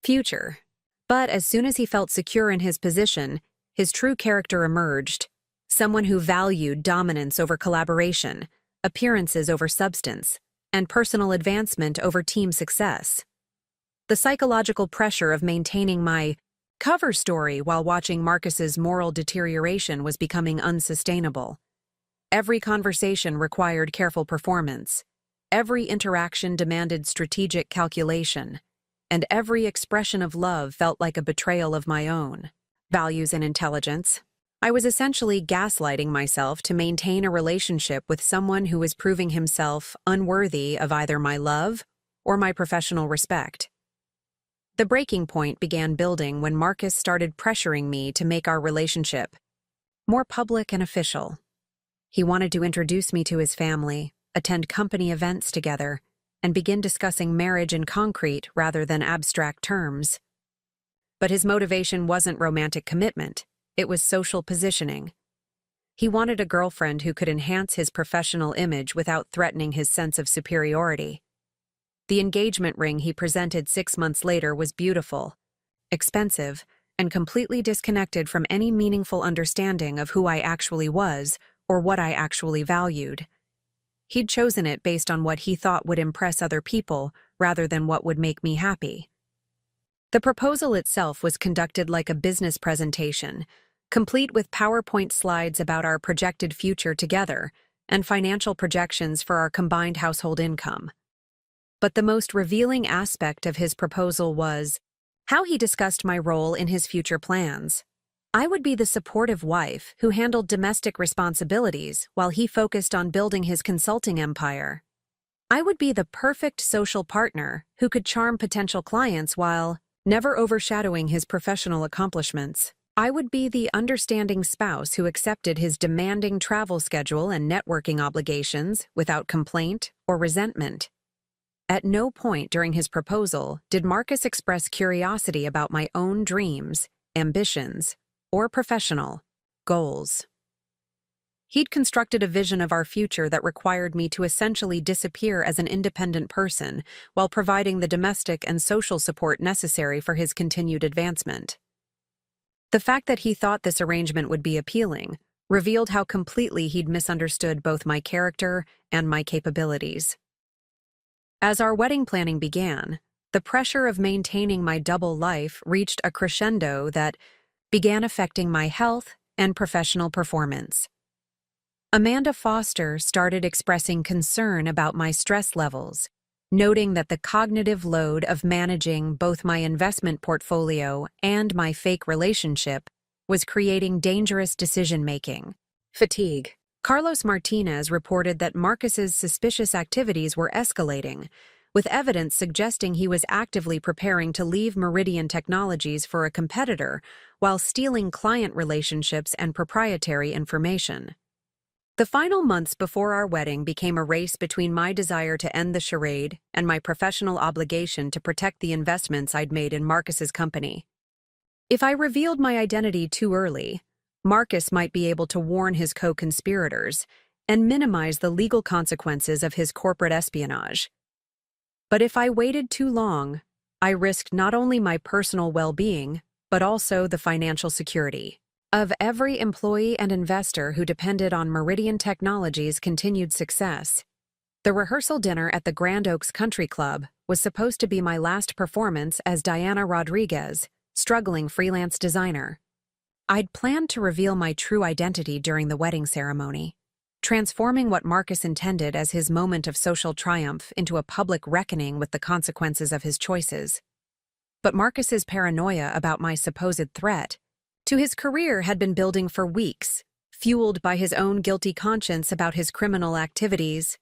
future. But as soon as he felt secure in his position, his true character emerged, someone who valued dominance over collaboration, appearances over substance, and personal advancement over team success. The psychological pressure of maintaining my cover story while watching Marcus's moral deterioration was becoming unsustainable. Every conversation required careful performance. Every interaction demanded strategic calculation. And every expression of love felt like a betrayal of my own values and intelligence. I was essentially gaslighting myself to maintain a relationship with someone who was proving himself unworthy of either my love or my professional respect. The breaking point began building when Marcus started pressuring me to make our relationship more public and official. He wanted to introduce me to his family, attend company events together, and begin discussing marriage in concrete rather than abstract terms. But his motivation wasn't romantic commitment, it was social positioning. He wanted a girlfriend who could enhance his professional image without threatening his sense of superiority. The engagement ring he presented 6 months later was beautiful, expensive, and completely disconnected from any meaningful understanding of who I actually was or what I actually valued. He'd chosen it based on what he thought would impress other people rather than what would make me happy. The proposal itself was conducted like a business presentation, complete with PowerPoint slides about our projected future together and financial projections for our combined household income. But the most revealing aspect of his proposal was how he discussed my role in his future plans. I would be the supportive wife who handled domestic responsibilities while he focused on building his consulting empire. I would be the perfect social partner who could charm potential clients while never overshadowing his professional accomplishments. I would be the understanding spouse who accepted his demanding travel schedule and networking obligations without complaint or resentment. At no point during his proposal did Marcus express curiosity about my own dreams, ambitions, or professional goals. He'd constructed a vision of our future that required me to essentially disappear as an independent person while providing the domestic and social support necessary for his continued advancement. The fact that he thought this arrangement would be appealing revealed how completely he'd misunderstood both my character and my capabilities. As our wedding planning began, the pressure of maintaining my double life reached a crescendo that began affecting my health and professional performance. Amanda Foster started expressing concern about my stress levels, noting that the cognitive load of managing both my investment portfolio and my fake relationship was creating dangerous decision-making. Fatigue. Carlos Martinez reported that Marcus's suspicious activities were escalating, with evidence suggesting he was actively preparing to leave Meridian Technologies for a competitor while stealing client relationships and proprietary information. The final months before our wedding became a race between my desire to end the charade and my professional obligation to protect the investments I'd made in Marcus's company. If I revealed my identity too early, Marcus might be able to warn his co-conspirators and minimize the legal consequences of his corporate espionage. But if I waited too long, I risked not only my personal well-being, but also the financial security of every employee and investor who depended on Meridian Technologies' continued success. The rehearsal dinner at the Grand Oaks Country Club was supposed to be my last performance as Diana Rodriguez, struggling freelance designer. I'd planned to reveal my true identity during the wedding ceremony, transforming what Marcus intended as his moment of social triumph into a public reckoning with the consequences of his choices. But Marcus's paranoia about my supposed threat to his career had been building for weeks, fueled by his own guilty conscience about his criminal activities.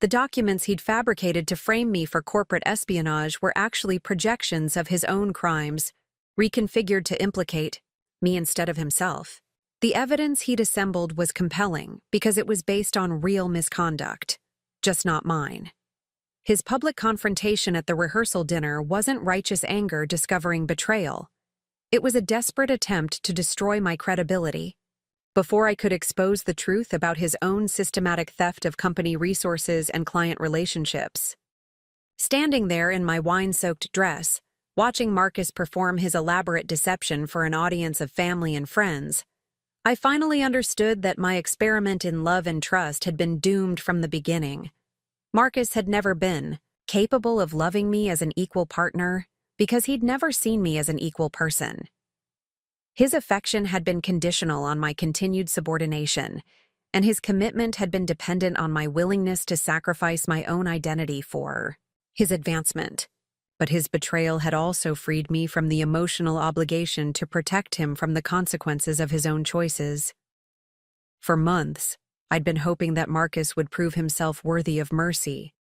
The documents he'd fabricated to frame me for corporate espionage were actually projections of his own crimes, reconfigured to implicate me instead of himself. The evidence he'd assembled was compelling because it was based on real misconduct, just not mine. His public confrontation at the rehearsal dinner wasn't righteous anger discovering betrayal. It was a desperate attempt to destroy my credibility. Before I could expose the truth about his own systematic theft of company resources and client relationships. Standing there in my wine-soaked dress, watching Marcus perform his elaborate deception for an audience of family and friends, I finally understood that my experiment in love and trust had been doomed from the beginning. Marcus had never been capable of loving me as an equal partner because he'd never seen me as an equal person. His affection had been conditional on my continued subordination, and his commitment had been dependent on my willingness to sacrifice my own identity for his advancement. But his betrayal had also freed me from the emotional obligation to protect him from the consequences of his own choices. For months, I'd been hoping that Marcus would prove himself worthy of mercy,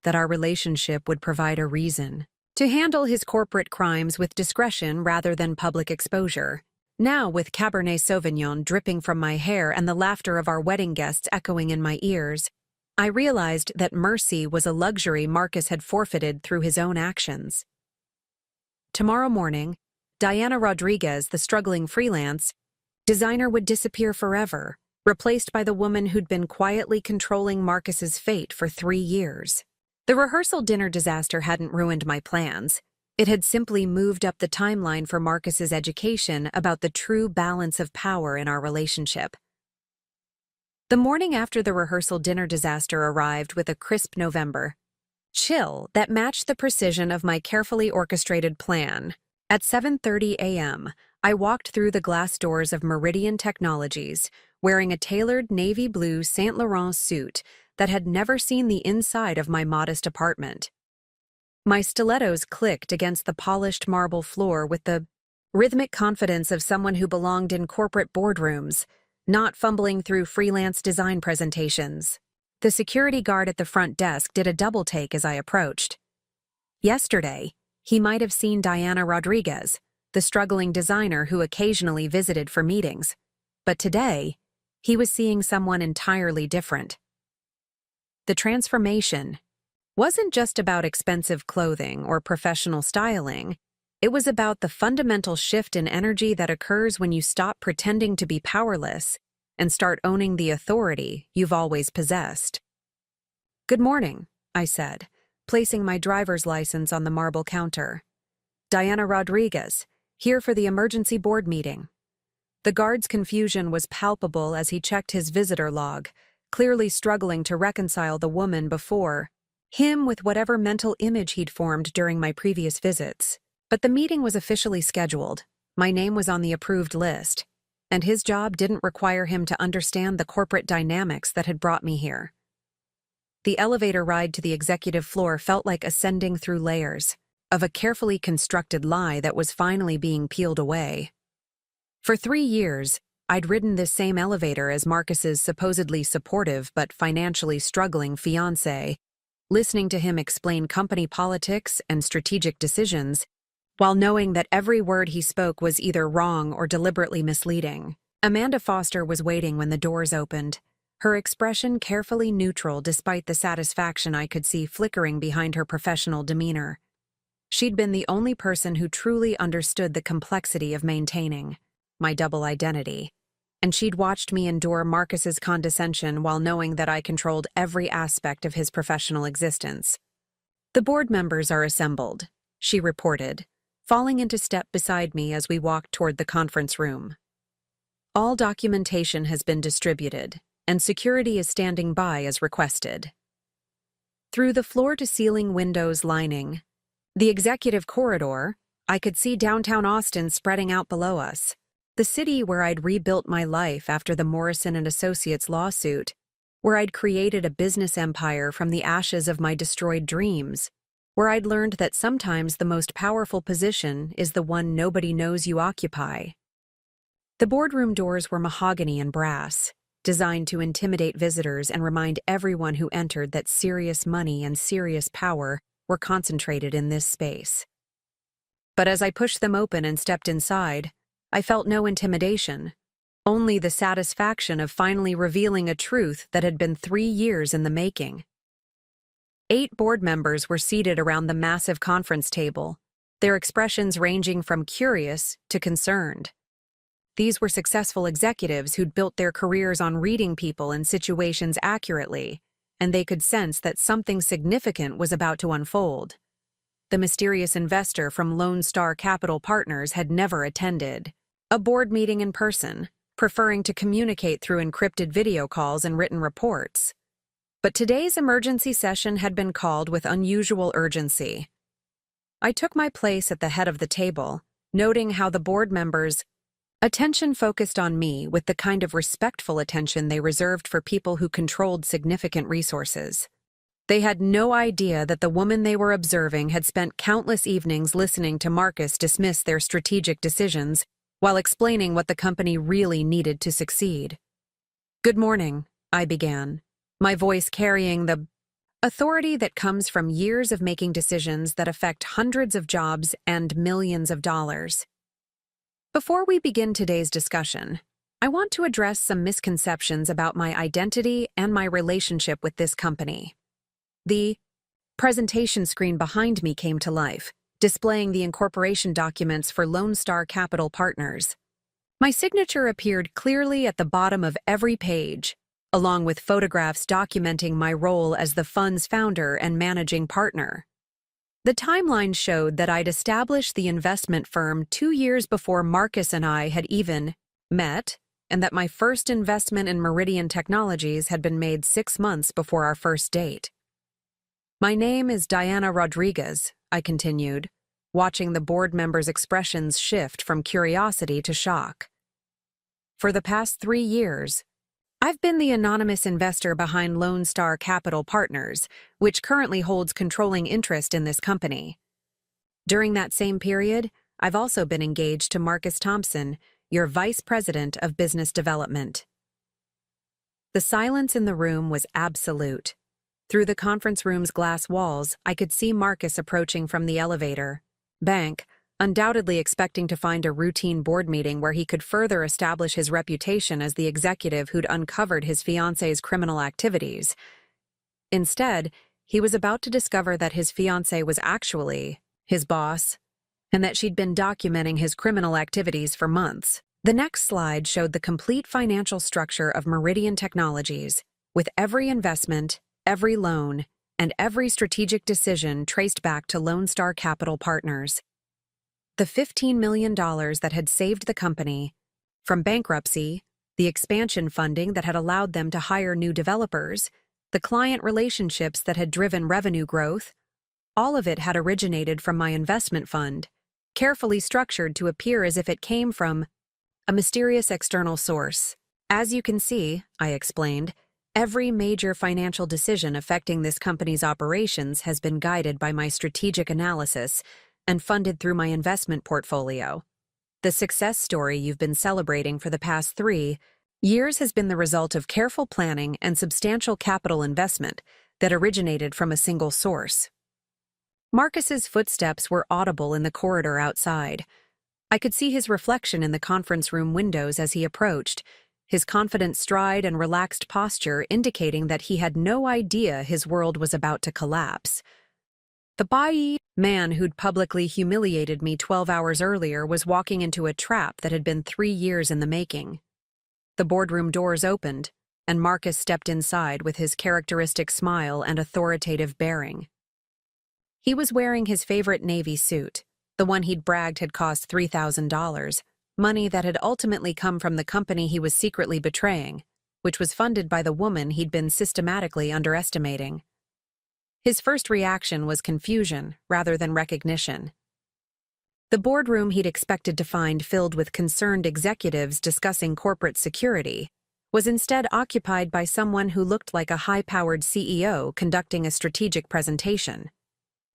that our relationship would provide a reason to handle his corporate crimes with discretion rather than public exposure. Now, with Cabernet Sauvignon dripping from my hair and the laughter of our wedding guests echoing in my ears, I realized that mercy was a luxury Marcus had forfeited through his own actions. Tomorrow morning, Diana Rodriguez, the struggling freelance designer, would disappear forever, replaced by the woman who'd been quietly controlling Marcus's fate for 3 years. The rehearsal dinner disaster hadn't ruined my plans. It had simply moved up the timeline for Marcus's education about the true balance of power in our relationship. The morning after the rehearsal dinner disaster arrived with a crisp November chill that matched the precision of my carefully orchestrated plan. At 7:30 a.m., I walked through the glass doors of Meridian Technologies, wearing a tailored navy blue Saint Laurent suit that had never seen the inside of my modest apartment. My stilettos clicked against the polished marble floor with the rhythmic confidence of someone who belonged in corporate boardrooms, not fumbling through freelance design presentations. The security guard at the front desk did a double-take as I approached. Yesterday, he might have seen Diana Rodriguez, the struggling designer who occasionally visited for meetings. But today, he was seeing someone entirely different. The transformation wasn't just about expensive clothing or professional styling. It was about the fundamental shift in energy that occurs when you stop pretending to be powerless and start owning the authority you've always possessed. "Good morning," I said, placing my driver's license on the marble counter. "Diana Rodriguez, here for the emergency board meeting." The guard's confusion was palpable as he checked his visitor log, clearly struggling to reconcile the woman before him with whatever mental image he'd formed during my previous visits. But the meeting was officially scheduled. My name was on the approved list, and his job didn't require him to understand the corporate dynamics that had brought me here. The elevator ride to the executive floor felt like ascending through layers of a carefully constructed lie that was finally being peeled away. For 3 years, I'd ridden this same elevator as Marcus's supposedly supportive but financially struggling fiancé, listening to him explain company politics and strategic decisions, while knowing that every word he spoke was either wrong or deliberately misleading. Amanda Foster was waiting when the doors opened, her expression carefully neutral despite the satisfaction I could see flickering behind her professional demeanor. She'd been the only person who truly understood the complexity of maintaining my double identity, and she'd watched me endure Marcus's condescension while knowing that I controlled every aspect of his professional existence. "The board members are assembled," she reported, falling into step beside me as we walked toward the conference room. "All documentation has been distributed, and security is standing by as requested." Through the floor-to-ceiling windows lining the executive corridor, I could see downtown Austin spreading out below us. The city where I'd rebuilt my life after the Morrison and Associates lawsuit, where I'd created a business empire from the ashes of my destroyed dreams, where I'd learned that sometimes the most powerful position is the one nobody knows you occupy. The boardroom doors were mahogany and brass, designed to intimidate visitors and remind everyone who entered that serious money and serious power were concentrated in this space. But as I pushed them open and stepped inside, I felt no intimidation, only the satisfaction of finally revealing a truth that had been 3 years in the making. 8 board members were seated around the massive conference table, their expressions ranging from curious to concerned. These were successful executives who'd built their careers on reading people and situations accurately, and they could sense that something significant was about to unfold. The mysterious investor from Lone Star Capital Partners had never attended a board meeting in person, preferring to communicate through encrypted video calls and written reports. But today's emergency session had been called with unusual urgency. I took my place at the head of the table, noting how the board members' attention focused on me with the kind of respectful attention they reserved for people who controlled significant resources. They had no idea that the woman they were observing had spent countless evenings listening to Marcus dismiss their strategic decisions while explaining what the company really needed to succeed. "Good morning," I began, my voice carrying the authority that comes from years of making decisions that affect hundreds of jobs and millions of dollars. "Before we begin today's discussion, I want to address some misconceptions about my identity and my relationship with this company." The presentation screen behind me came to life, displaying the incorporation documents for Lone Star Capital Partners. My signature appeared clearly at the bottom of every page, along with photographs documenting my role as the fund's founder and managing partner. The timeline showed that I'd established the investment firm 2 years before Marcus and I had even met, and that my first investment in Meridian Technologies had been made 6 months before our first date. "My name is Diana Rodriguez," I continued, watching the board members' expressions shift from curiosity to shock. "For the past 3 years, I've been the anonymous investor behind Lone Star Capital Partners, which currently holds controlling interest in this company. During that same period, I've also been engaged to Marcus Thompson, your Vice President of Business Development." The silence in the room was absolute. Through the conference room's glass walls, I could see Marcus approaching from the elevator. Bank, undoubtedly expecting to find a routine board meeting where he could further establish his reputation as the executive who'd uncovered his fiancée's criminal activities. Instead, he was about to discover that his fiancée was actually his boss, and that she'd been documenting his criminal activities for months. The next slide showed the complete financial structure of Meridian Technologies, with every investment, every loan, and every strategic decision traced back to Lone Star Capital Partners. The $15 million that had saved the company from bankruptcy, the expansion funding that had allowed them to hire new developers, the client relationships that had driven revenue growth, all of it had originated from my investment fund, carefully structured to appear as if it came from a mysterious external source. As you can see, I explained, every major financial decision affecting this company's operations has been guided by my strategic analysis and funded through my investment portfolio. The success story you've been celebrating for the past 3 years has been the result of careful planning and substantial capital investment that originated from a single source. Marcus's footsteps were audible in the corridor outside. I could see his reflection in the conference room windows as he approached, his confident stride and relaxed posture indicating that he had no idea his world was about to collapse. The man who'd publicly humiliated me 12 hours earlier was walking into a trap that had been 3 years in the making. The boardroom doors opened, and Marcus stepped inside with his characteristic smile and authoritative bearing. He was wearing his favorite navy suit, the one he'd bragged had cost $3,000, money that had ultimately come from the company he was secretly betraying, which was funded by the woman he'd been systematically underestimating. His first reaction was confusion rather than recognition. The boardroom he'd expected to find filled with concerned executives discussing corporate security was instead occupied by someone who looked like a high-powered CEO conducting a strategic presentation.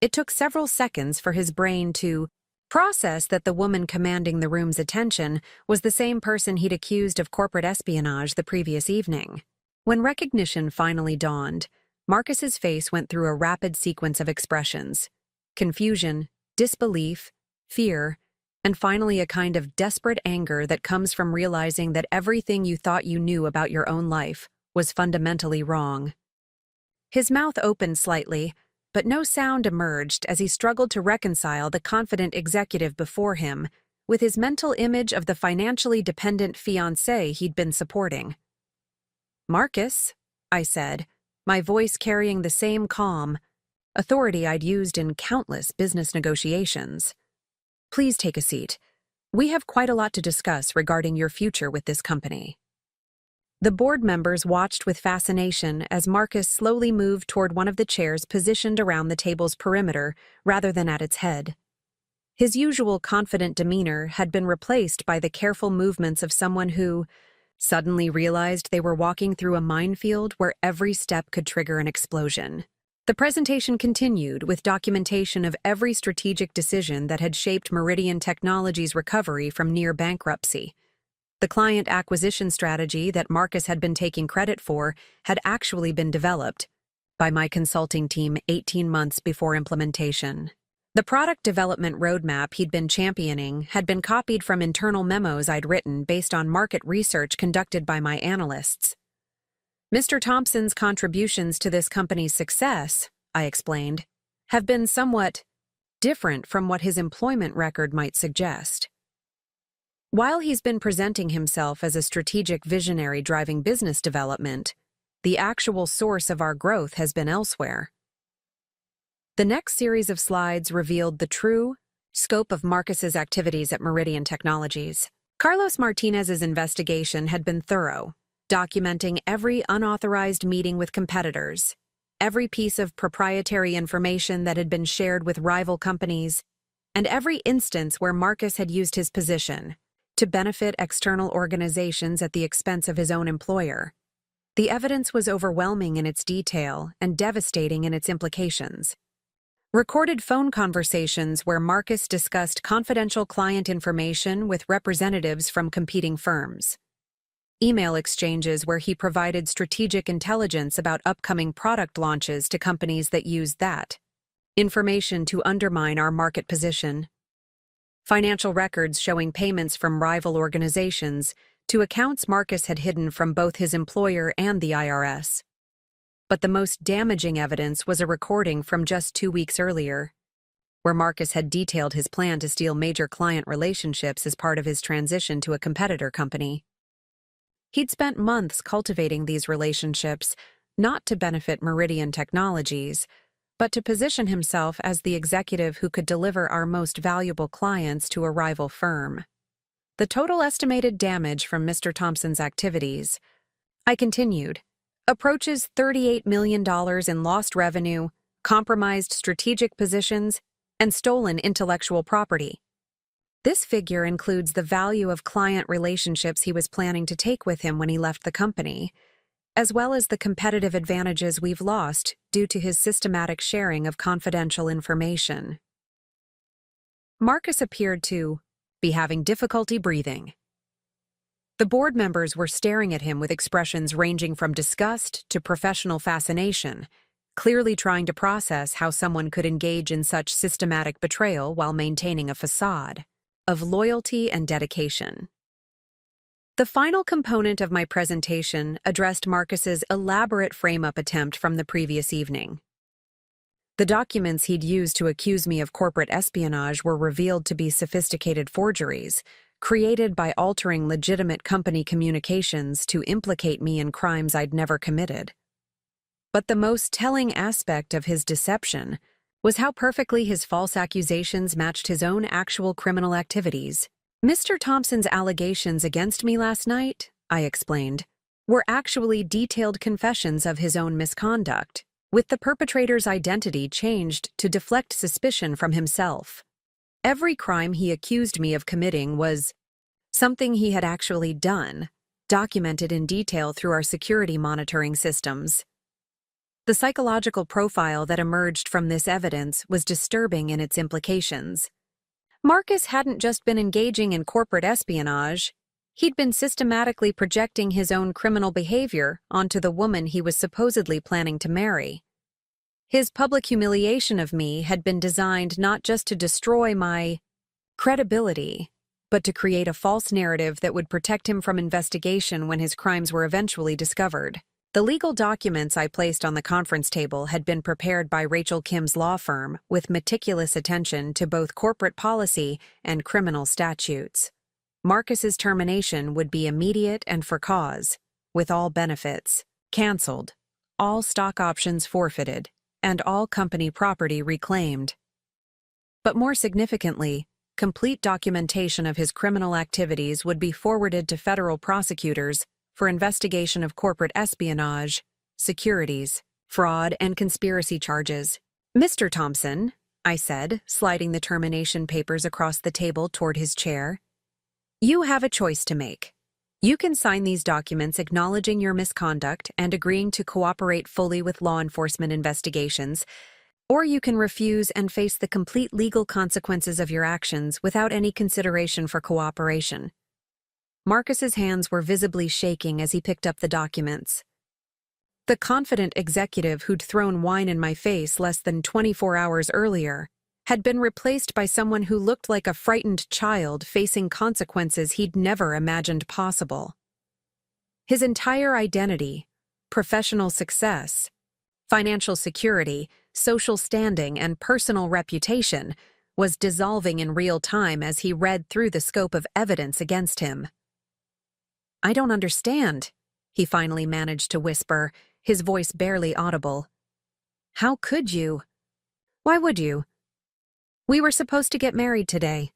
It took several seconds for his brain to process that the woman commanding the room's attention was the same person he'd accused of corporate espionage the previous evening. When recognition finally dawned, Marcus's face went through a rapid sequence of expressions: confusion, disbelief, fear, and finally a kind of desperate anger that comes from realizing that everything you thought you knew about your own life was fundamentally wrong. His mouth opened slightly, but no sound emerged as he struggled to reconcile the confident executive before him with his mental image of the financially dependent fiancé he'd been supporting. "Marcus," I said, my voice carrying the same calm, authority I'd used in countless business negotiations. "Please take a seat. We have quite a lot to discuss regarding your future with this company." The board members watched with fascination as Marcus slowly moved toward one of the chairs positioned around the table's perimeter rather than at its head. His usual confident demeanor had been replaced by the careful movements of someone who suddenly realized they were walking through a minefield where every step could trigger an explosion. The presentation continued with documentation of every strategic decision that had shaped Meridian Technologies' recovery from near bankruptcy. The client acquisition strategy that Marcus had been taking credit for had actually been developed by my consulting team 18 months before implementation. The product development roadmap he'd been championing had been copied from internal memos I'd written based on market research conducted by my analysts. Mr. Thompson's contributions to this company's success, I explained, have been somewhat different from what his employment record might suggest. While he's been presenting himself as a strategic visionary driving business development, the actual source of our growth has been elsewhere. The next series of slides revealed the true scope of Marcus's activities at Meridian Technologies. Carlos Martinez's investigation had been thorough, documenting every unauthorized meeting with competitors, every piece of proprietary information that had been shared with rival companies, and every instance where Marcus had used his position to benefit external organizations at the expense of his own employer. The evidence was overwhelming in its detail and devastating in its implications. Recorded phone conversations where Marcus discussed confidential client information with representatives from competing firms. Email exchanges where he provided strategic intelligence about upcoming product launches to companies that used that information to undermine our market position. financial records showing payments from rival organizations to accounts Marcus had hidden from both his employer and the IRS. But the most damaging evidence was a recording from just 2 weeks earlier, where Marcus had detailed his plan to steal major client relationships as part of his transition to a competitor company. He'd spent months cultivating these relationships, not to benefit Meridian Technologies, but to position himself as the executive who could deliver our most valuable clients to a rival firm. The total estimated damage from Mr. Thompson's activities, I continued, approaches $38 million in lost revenue, compromised strategic positions, and stolen intellectual property. This figure includes the value of client relationships he was planning to take with him when he left the company, as well as the competitive advantages we've lost due to his systematic sharing of confidential information. Marcus appeared to be having difficulty breathing. The board members were staring at him with expressions ranging from disgust to professional fascination, clearly trying to process how someone could engage in such systematic betrayal while maintaining a facade of loyalty and dedication. The final component of my presentation addressed Marcus's elaborate frame-up attempt from the previous evening. The documents he'd used to accuse me of corporate espionage were revealed to be sophisticated forgeries, created by altering legitimate company communications to implicate me in crimes I'd never committed. But the most telling aspect of his deception was how perfectly his false accusations matched his own actual criminal activities. Mr. Thompson's allegations against me last night, I explained, were actually detailed confessions of his own misconduct, with the perpetrator's identity changed to deflect suspicion from himself. Every crime he accused me of committing was something he had actually done, documented in detail through our security monitoring systems. The psychological profile that emerged from this evidence was disturbing in its implications. Marcus hadn't just been engaging in corporate espionage, he'd been systematically projecting his own criminal behavior onto the woman he was supposedly planning to marry. His public humiliation of me had been designed not just to destroy my credibility, but to create a false narrative that would protect him from investigation when his crimes were eventually discovered. The legal documents I placed on the conference table had been prepared by Rachel Kim's law firm with meticulous attention to both corporate policy and criminal statutes. Marcus's termination would be immediate and for cause, with all benefits canceled, all stock options forfeited, and all company property reclaimed. But more significantly, complete documentation of his criminal activities would be forwarded to federal prosecutors for investigation of corporate espionage, securities, fraud, and conspiracy charges. Mr. Thompson, I said, sliding the termination papers across the table toward his chair, you have a choice to make. You can sign these documents acknowledging your misconduct and agreeing to cooperate fully with law enforcement investigations, or you can refuse and face the complete legal consequences of your actions without any consideration for cooperation. Marcus's hands were visibly shaking as he picked up the documents. The confident executive who'd thrown wine in my face less than 24 hours earlier had been replaced by someone who looked like a frightened child facing consequences he'd never imagined possible. His entire identity, professional success, financial security, social standing, and personal reputation was dissolving in real time as he read through the scope of evidence against him. I don't understand, he finally managed to whisper, his voice barely audible. How could you? Why would you? We were supposed to get married today.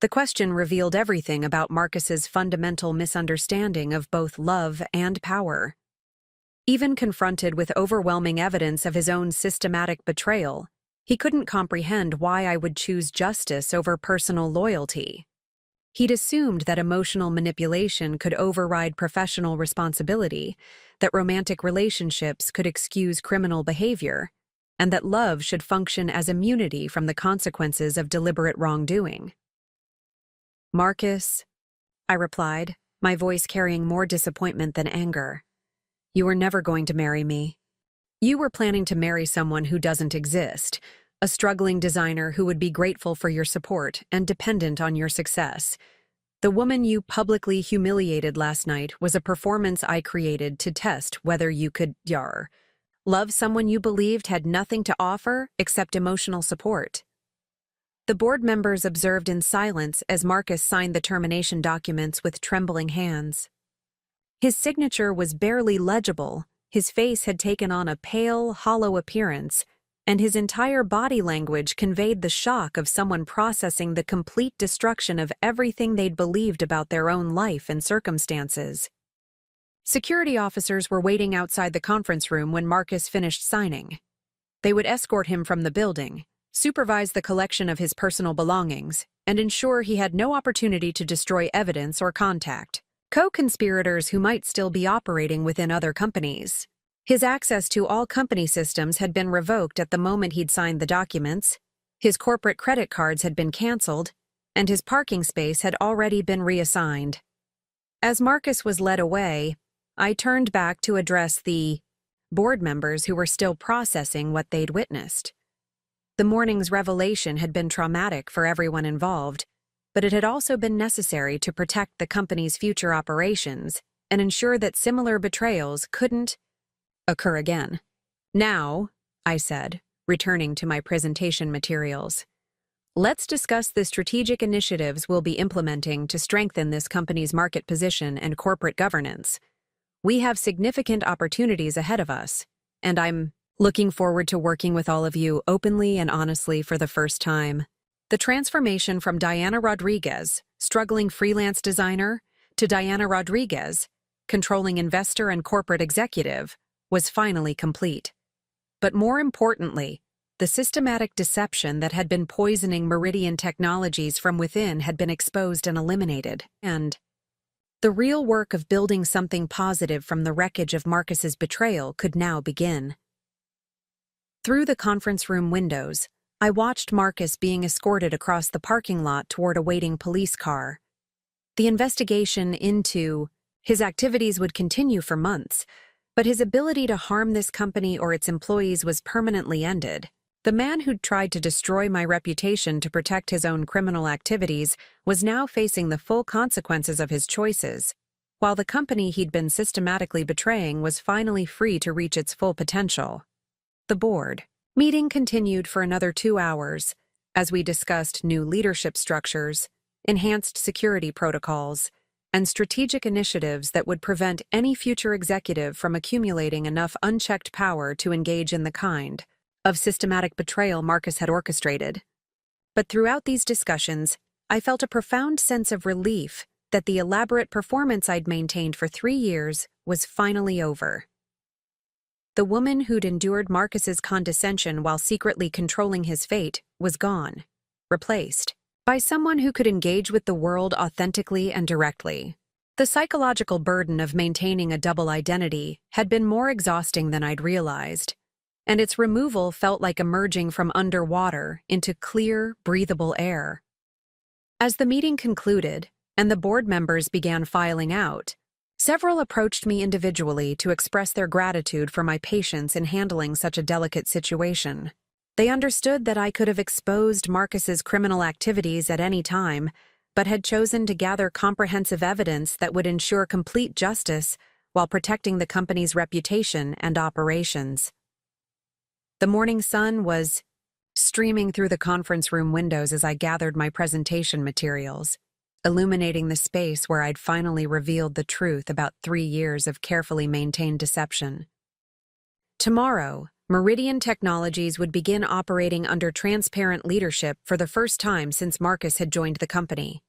The question revealed everything about Marcus's fundamental misunderstanding of both love and power. Even confronted with overwhelming evidence of his own systematic betrayal, he couldn't comprehend why I would choose justice over personal loyalty. He'd assumed that emotional manipulation could override professional responsibility, that romantic relationships could excuse criminal behavior, and that love should function as immunity from the consequences of deliberate wrongdoing. Marcus, I replied, my voice carrying more disappointment than anger. You were never going to marry me. You were planning to marry someone who doesn't exist, a struggling designer who would be grateful for your support and dependent on your success. The woman you publicly humiliated last night was a performance I created to test whether you could love someone you believed had nothing to offer except emotional support. The board members observed in silence as Marcus signed the termination documents with trembling hands. His signature was barely legible, his face had taken on a pale, hollow appearance, and his entire body language conveyed the shock of someone processing the complete destruction of everything they'd believed about their own life and circumstances. Security officers were waiting outside the conference room when Marcus finished signing. They would escort him from the building, supervise the collection of his personal belongings, and ensure he had no opportunity to destroy evidence or contact co-conspirators who might still be operating within other companies. His access to all company systems had been revoked at the moment he'd signed the documents, his corporate credit cards had been canceled, and his parking space had already been reassigned. As Marcus was led away, I turned back to address the board members who were still processing what they'd witnessed. The morning's revelation had been traumatic for everyone involved, but it had also been necessary to protect the company's future operations and ensure that similar betrayals couldn't occur again. Now, I said, returning to my presentation materials, let's discuss the strategic initiatives we'll be implementing to strengthen this company's market position and corporate governance. We have significant opportunities ahead of us, and I'm looking forward to working with all of you openly and honestly for the first time. The transformation from Diana Rodriguez, struggling freelance designer, to Diana Rodriguez, controlling investor and corporate executive, was finally complete. But more importantly, the systematic deception that had been poisoning Meridian Technologies from within had been exposed and eliminated, and the real work of building something positive from the wreckage of Marcus's betrayal could now begin. Through the conference room windows, I watched Marcus being escorted across the parking lot toward a waiting police car. The investigation into his activities would continue for months, but his ability to harm this company or its employees was permanently ended. The man who'd tried to destroy my reputation to protect his own criminal activities was now facing the full consequences of his choices, while the company he'd been systematically betraying was finally free to reach its full potential. The board meeting continued for another 2 hours as we discussed new leadership structures, enhanced security protocols, and strategic initiatives that would prevent any future executive from accumulating enough unchecked power to engage in the kind of systematic betrayal Marcus had orchestrated. But throughout these discussions, I felt a profound sense of relief that the elaborate performance I'd maintained for 3 years was finally over. The woman who'd endured Marcus's condescension while secretly controlling his fate was gone, replaced by someone who could engage with the world authentically and directly. The psychological burden of maintaining a double identity had been more exhausting than I'd realized, and its removal felt like emerging from underwater into clear, breathable air. As the meeting concluded and the board members began filing out, several approached me individually to express their gratitude for my patience in handling such a delicate situation. They understood that I could have exposed Marcus's criminal activities at any time, but had chosen to gather comprehensive evidence that would ensure complete justice while protecting the company's reputation and operations. The morning sun was streaming through the conference room windows as I gathered my presentation materials, illuminating the space where I'd finally revealed the truth about 3 years of carefully maintained deception. Tomorrow, Meridian Technologies would begin operating under transparent leadership for the first time since Marcus had joined the company.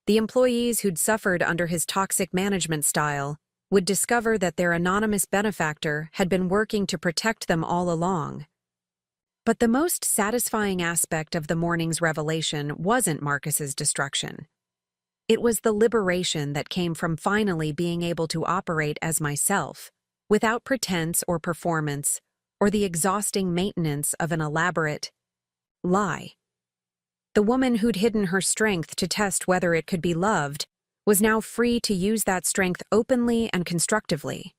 The employees who'd suffered under his toxic management style would discover that their anonymous benefactor had been working to protect them all along. But the most satisfying aspect of the morning's revelation wasn't Marcus's destruction. It was the liberation that came from finally being able to operate as myself, without pretense or performance, or the exhausting maintenance of an elaborate lie. The woman who'd hidden her strength to test whether it could be loved was now free to use that strength openly and constructively.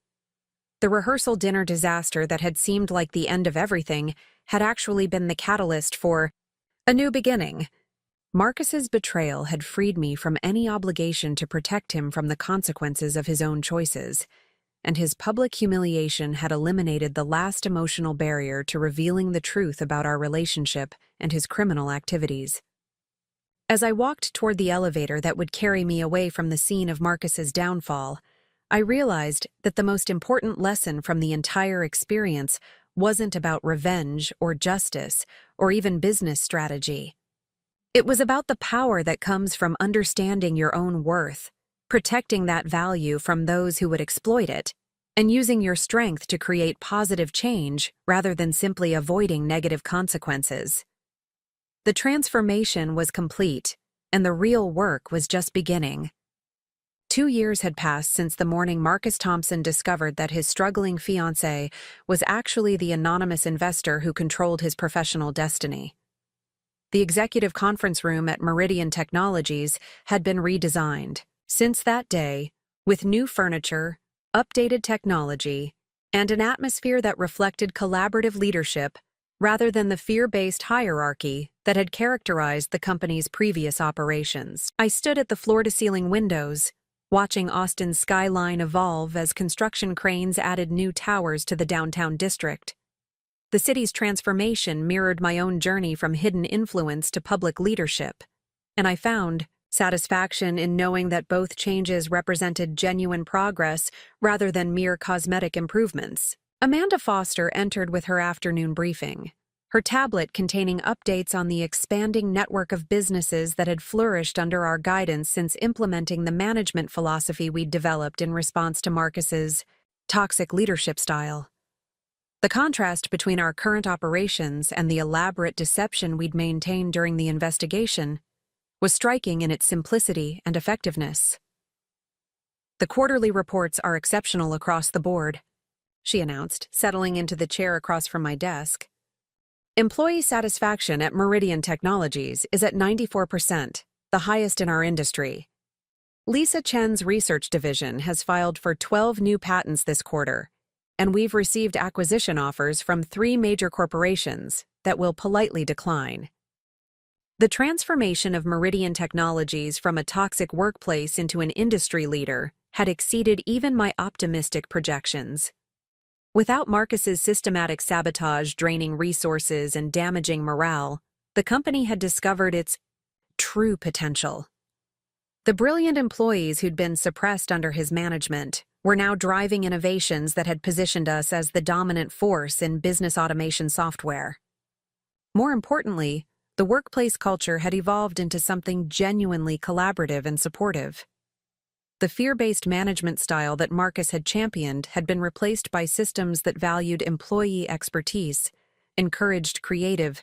The rehearsal dinner disaster that had seemed like the end of everything had actually been the catalyst for a new beginning. Marcus's betrayal had freed me from any obligation to protect him from the consequences of his own choices, and his public humiliation had eliminated the last emotional barrier to revealing the truth about our relationship and his criminal activities. As I walked toward the elevator that would carry me away from the scene of Marcus's downfall, I realized that the most important lesson from the entire experience wasn't about revenge or justice or even business strategy. It was about the power that comes from understanding your own worth, protecting that value from those who would exploit it, and using your strength to create positive change rather than simply avoiding negative consequences. The transformation was complete, and the real work was just beginning. 2 years had passed since the morning Marcus Thompson discovered that his struggling fiancée was actually the anonymous investor who controlled his professional destiny. The executive conference room at Meridian Technologies had been redesigned. Since that day, with new furniture, updated technology, and an atmosphere that reflected collaborative leadership rather than the fear-based hierarchy that had characterized the company's previous operations. I stood at the floor-to-ceiling windows, watching Austin's skyline evolve as construction cranes added new towers to the downtown district. The city's transformation mirrored my own journey from hidden influence to public leadership, and I found satisfaction in knowing that both changes represented genuine progress rather than mere cosmetic improvements. Amanda Foster entered with her afternoon briefing, her tablet containing updates on the expanding network of businesses that had flourished under our guidance since implementing the management philosophy we'd developed in response to Marcus's toxic leadership style. The contrast between our current operations and the elaborate deception we'd maintained during the investigation was striking in its simplicity and effectiveness. "The quarterly reports are exceptional across the board," she announced, settling into the chair across from my desk. "Employee satisfaction at Meridian Technologies is at 94%, the highest in our industry. Lisa Chen's research division has filed for 12 new patents this quarter, and we've received acquisition offers from 3 major corporations that will politely decline." The transformation of Meridian Technologies from a toxic workplace into an industry leader had exceeded even my optimistic projections. Without Marcus's systematic sabotage draining resources and damaging morale, the company had discovered its true potential. The brilliant employees who'd been suppressed under his management were now driving innovations that had positioned us as the dominant force in business automation software. More importantly, the workplace culture had evolved into something genuinely collaborative and supportive. The fear-based management style that Marcus had championed had been replaced by systems that valued employee expertise, encouraged creative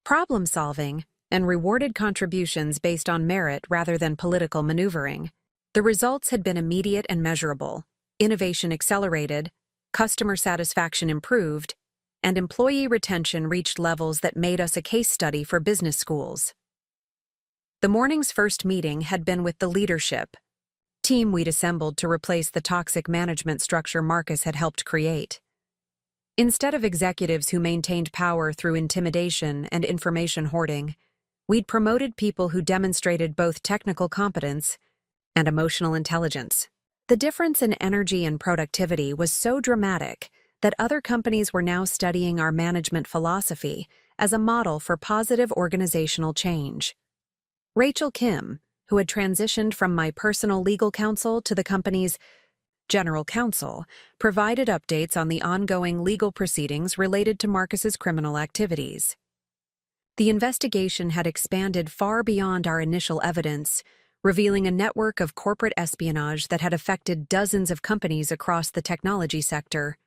problem-solving, and rewarded contributions based on merit rather than political maneuvering. The results had been immediate and measurable. Innovation accelerated, customer satisfaction improved, and employee retention reached levels that made us a case study for business schools. The morning's first meeting had been with the leadership team we'd assembled to replace the toxic management structure Marcus had helped create. Instead of executives who maintained power through intimidation and information hoarding, we'd promoted people who demonstrated both technical competence and emotional intelligence. The difference in energy and productivity was so dramatic that other companies were now studying our management philosophy as a model for positive organizational change. Rachel Kim, who had transitioned from my personal legal counsel to the company's general counsel, provided updates on the ongoing legal proceedings related to Marcus's criminal activities. The investigation had expanded far beyond our initial evidence, revealing a network of corporate espionage that had affected dozens of companies across the technology sector.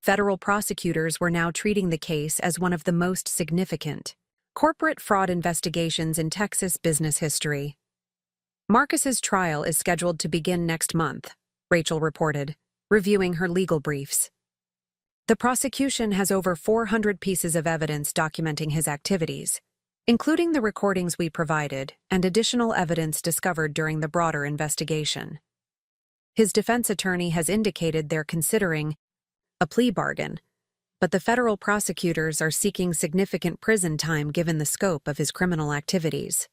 Federal prosecutors were now treating the case as one of the most significant corporate fraud investigations in Texas business history. Marcus's trial is scheduled to begin next month, Rachel reported, reviewing her legal briefs. The prosecution has over 400 pieces of evidence documenting his activities, including the recordings we provided and additional evidence discovered during the broader investigation. His defense attorney has indicated they're considering a plea bargain, but the federal prosecutors are seeking significant prison time given the scope of his criminal activities.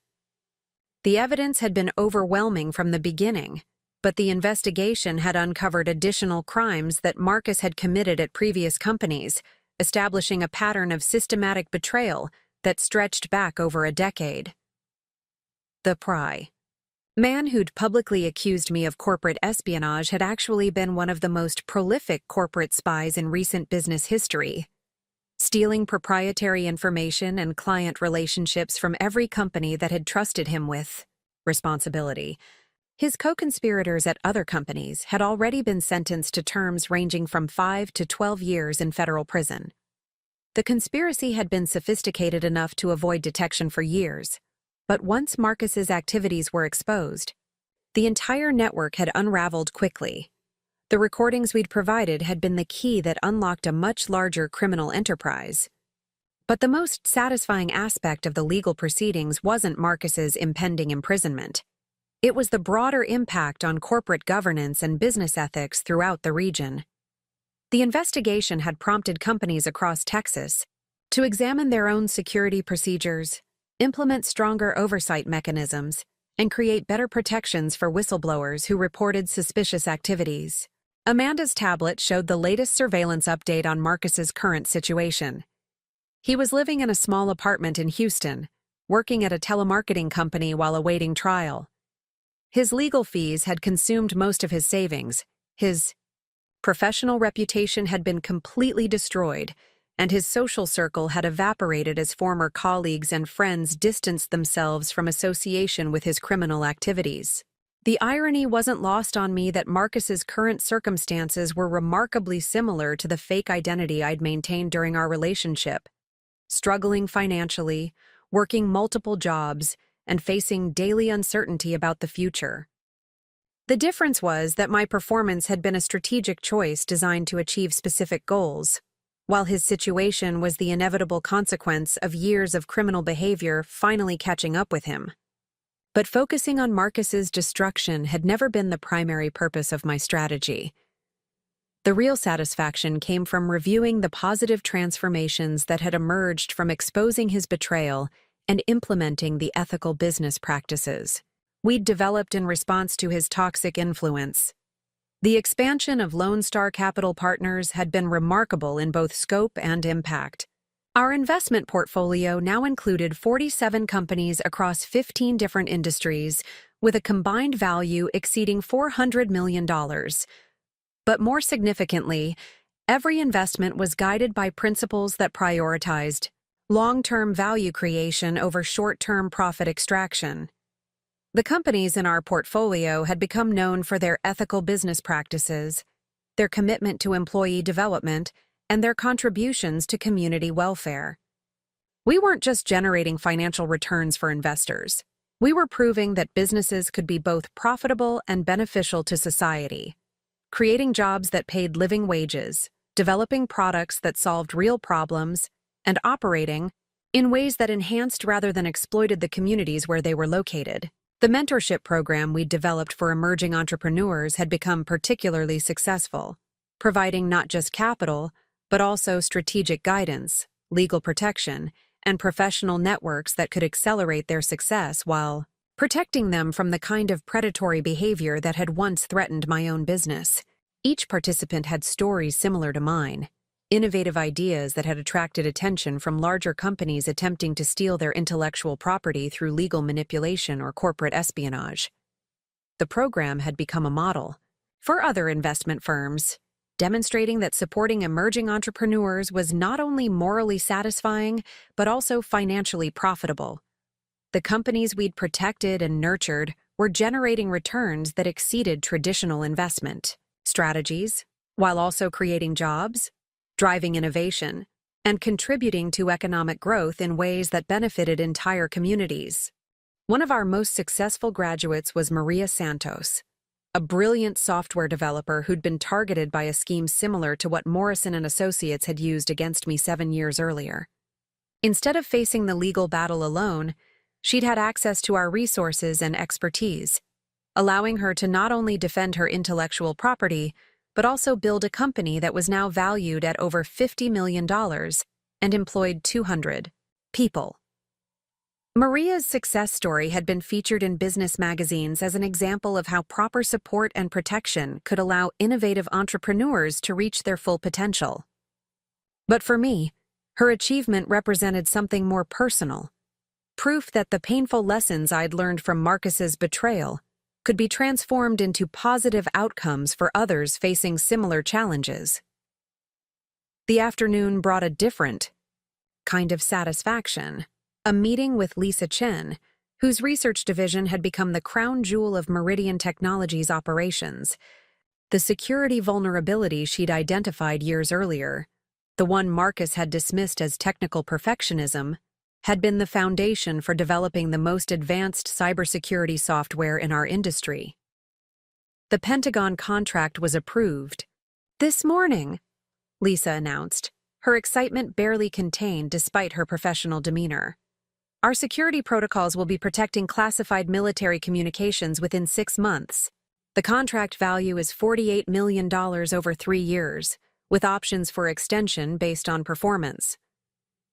The evidence had been overwhelming from the beginning, but the investigation had uncovered additional crimes that Marcus had committed at previous companies, establishing a pattern of systematic betrayal that stretched back over a decade. The pry. Man who'd publicly accused me of corporate espionage had actually been one of the most prolific corporate spies in recent business history, stealing proprietary information and client relationships from every company that had trusted him with responsibility. His co-conspirators at other companies had already been sentenced to terms ranging from 5 to 12 years in federal prison. The conspiracy had been sophisticated enough to avoid detection for years, but once Marcus's activities were exposed, the entire network had unraveled quickly. The recordings we'd provided had been the key that unlocked a much larger criminal enterprise. But the most satisfying aspect of the legal proceedings wasn't Marcus's impending imprisonment. It was the broader impact on corporate governance and business ethics throughout the region. The investigation had prompted companies across Texas to examine their own security procedures, implement stronger oversight mechanisms, and create better protections for whistleblowers who reported suspicious activities. Amanda's tablet showed the latest surveillance update on Marcus's current situation. He was living in a small apartment in Houston, working at a telemarketing company while awaiting trial. His legal fees had consumed most of his savings, his professional reputation had been completely destroyed, and his social circle had evaporated as former colleagues and friends distanced themselves from association with his criminal activities. The irony wasn't lost on me that Marcus's current circumstances were remarkably similar to the fake identity I'd maintained during our relationship. Struggling financially, working multiple jobs, and facing daily uncertainty about the future. The difference was that my performance had been a strategic choice designed to achieve specific goals, while his situation was the inevitable consequence of years of criminal behavior finally catching up with him. But focusing on Marcus's destruction had never been the primary purpose of my strategy. The real satisfaction came from reviewing the positive transformations that had emerged from exposing his betrayal and implementing the ethical business practices we'd developed in response to his toxic influence. The expansion of Lone Star Capital Partners had been remarkable in both scope and impact. Our investment portfolio now included 47 companies across 15 different industries, with a combined value exceeding $400 million. But more significantly, every investment was guided by principles that prioritized long-term value creation over short-term profit extraction. The companies in our portfolio had become known for their ethical business practices, their commitment to employee development, and their contributions to community welfare. We weren't just generating financial returns for investors. We were proving that businesses could be both profitable and beneficial to society, creating jobs that paid living wages, developing products that solved real problems, and operating in ways that enhanced rather than exploited the communities where they were located. The mentorship program we'd developed for emerging entrepreneurs had become particularly successful, providing not just capital, but also strategic guidance, legal protection, and professional networks that could accelerate their success while protecting them from the kind of predatory behavior that had once threatened my own business. Each participant had stories similar to mine, innovative ideas that had attracted attention from larger companies attempting to steal their intellectual property through legal manipulation or corporate espionage. The program had become a model for other investment firms, demonstrating that supporting emerging entrepreneurs was not only morally satisfying, but also financially profitable. The companies we'd protected and nurtured were generating returns that exceeded traditional investment strategies, while also creating jobs, driving innovation, and contributing to economic growth in ways that benefited entire communities. One of our most successful graduates was Maria Santos, a brilliant software developer who'd been targeted by a scheme similar to what Morrison and Associates had used against me 7 years earlier. Instead of facing the legal battle alone, she'd had access to our resources and expertise, allowing her to not only defend her intellectual property, but also build a company that was now valued at over $50 million and employed 200 people. Maria's success story had been featured in business magazines as an example of how proper support and protection could allow innovative entrepreneurs to reach their full potential. But for me, her achievement represented something more personal, proof that the painful lessons I'd learned from Marcus's betrayal could be transformed into positive outcomes for others facing similar challenges. The afternoon brought a different kind of satisfaction. A meeting with Lisa Chen, whose research division had become the crown jewel of Meridian Technologies' operations. The security vulnerability she'd identified years earlier, the one Marcus had dismissed as technical perfectionism, had been the foundation for developing the most advanced cybersecurity software in our industry. The Pentagon contract was approved. "This morning," Lisa announced, her excitement barely contained despite her professional demeanor. "Our security protocols will be protecting classified military communications within 6 months. The contract value is $48 million over 3 years, with options for extension based on performance."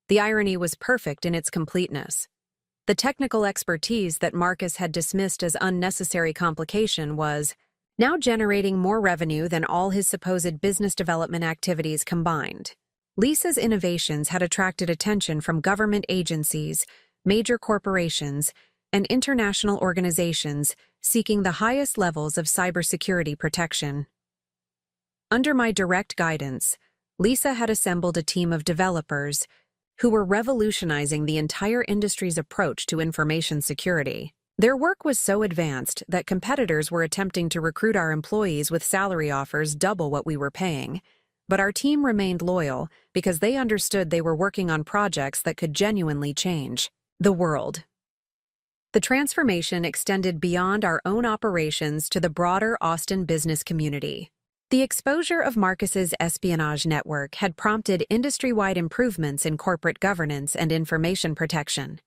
The irony was perfect in its completeness. The technical expertise that Marcus had dismissed as unnecessary complication was now generating more revenue than all his supposed business development activities combined. Lisa's innovations had attracted attention from government agencies, major corporations, and international organizations seeking the highest levels of cybersecurity protection. Under my direct guidance, Lisa had assembled a team of developers who were revolutionizing the entire industry's approach to information security. Their work was so advanced that competitors were attempting to recruit our employees with salary offers double what we were paying. But our team remained loyal because they understood they were working on projects that could genuinely change the world. The transformation extended beyond our own operations to the broader Austin business community. The exposure of Marcus's espionage network had prompted industry-wide improvements in corporate governance and information protection.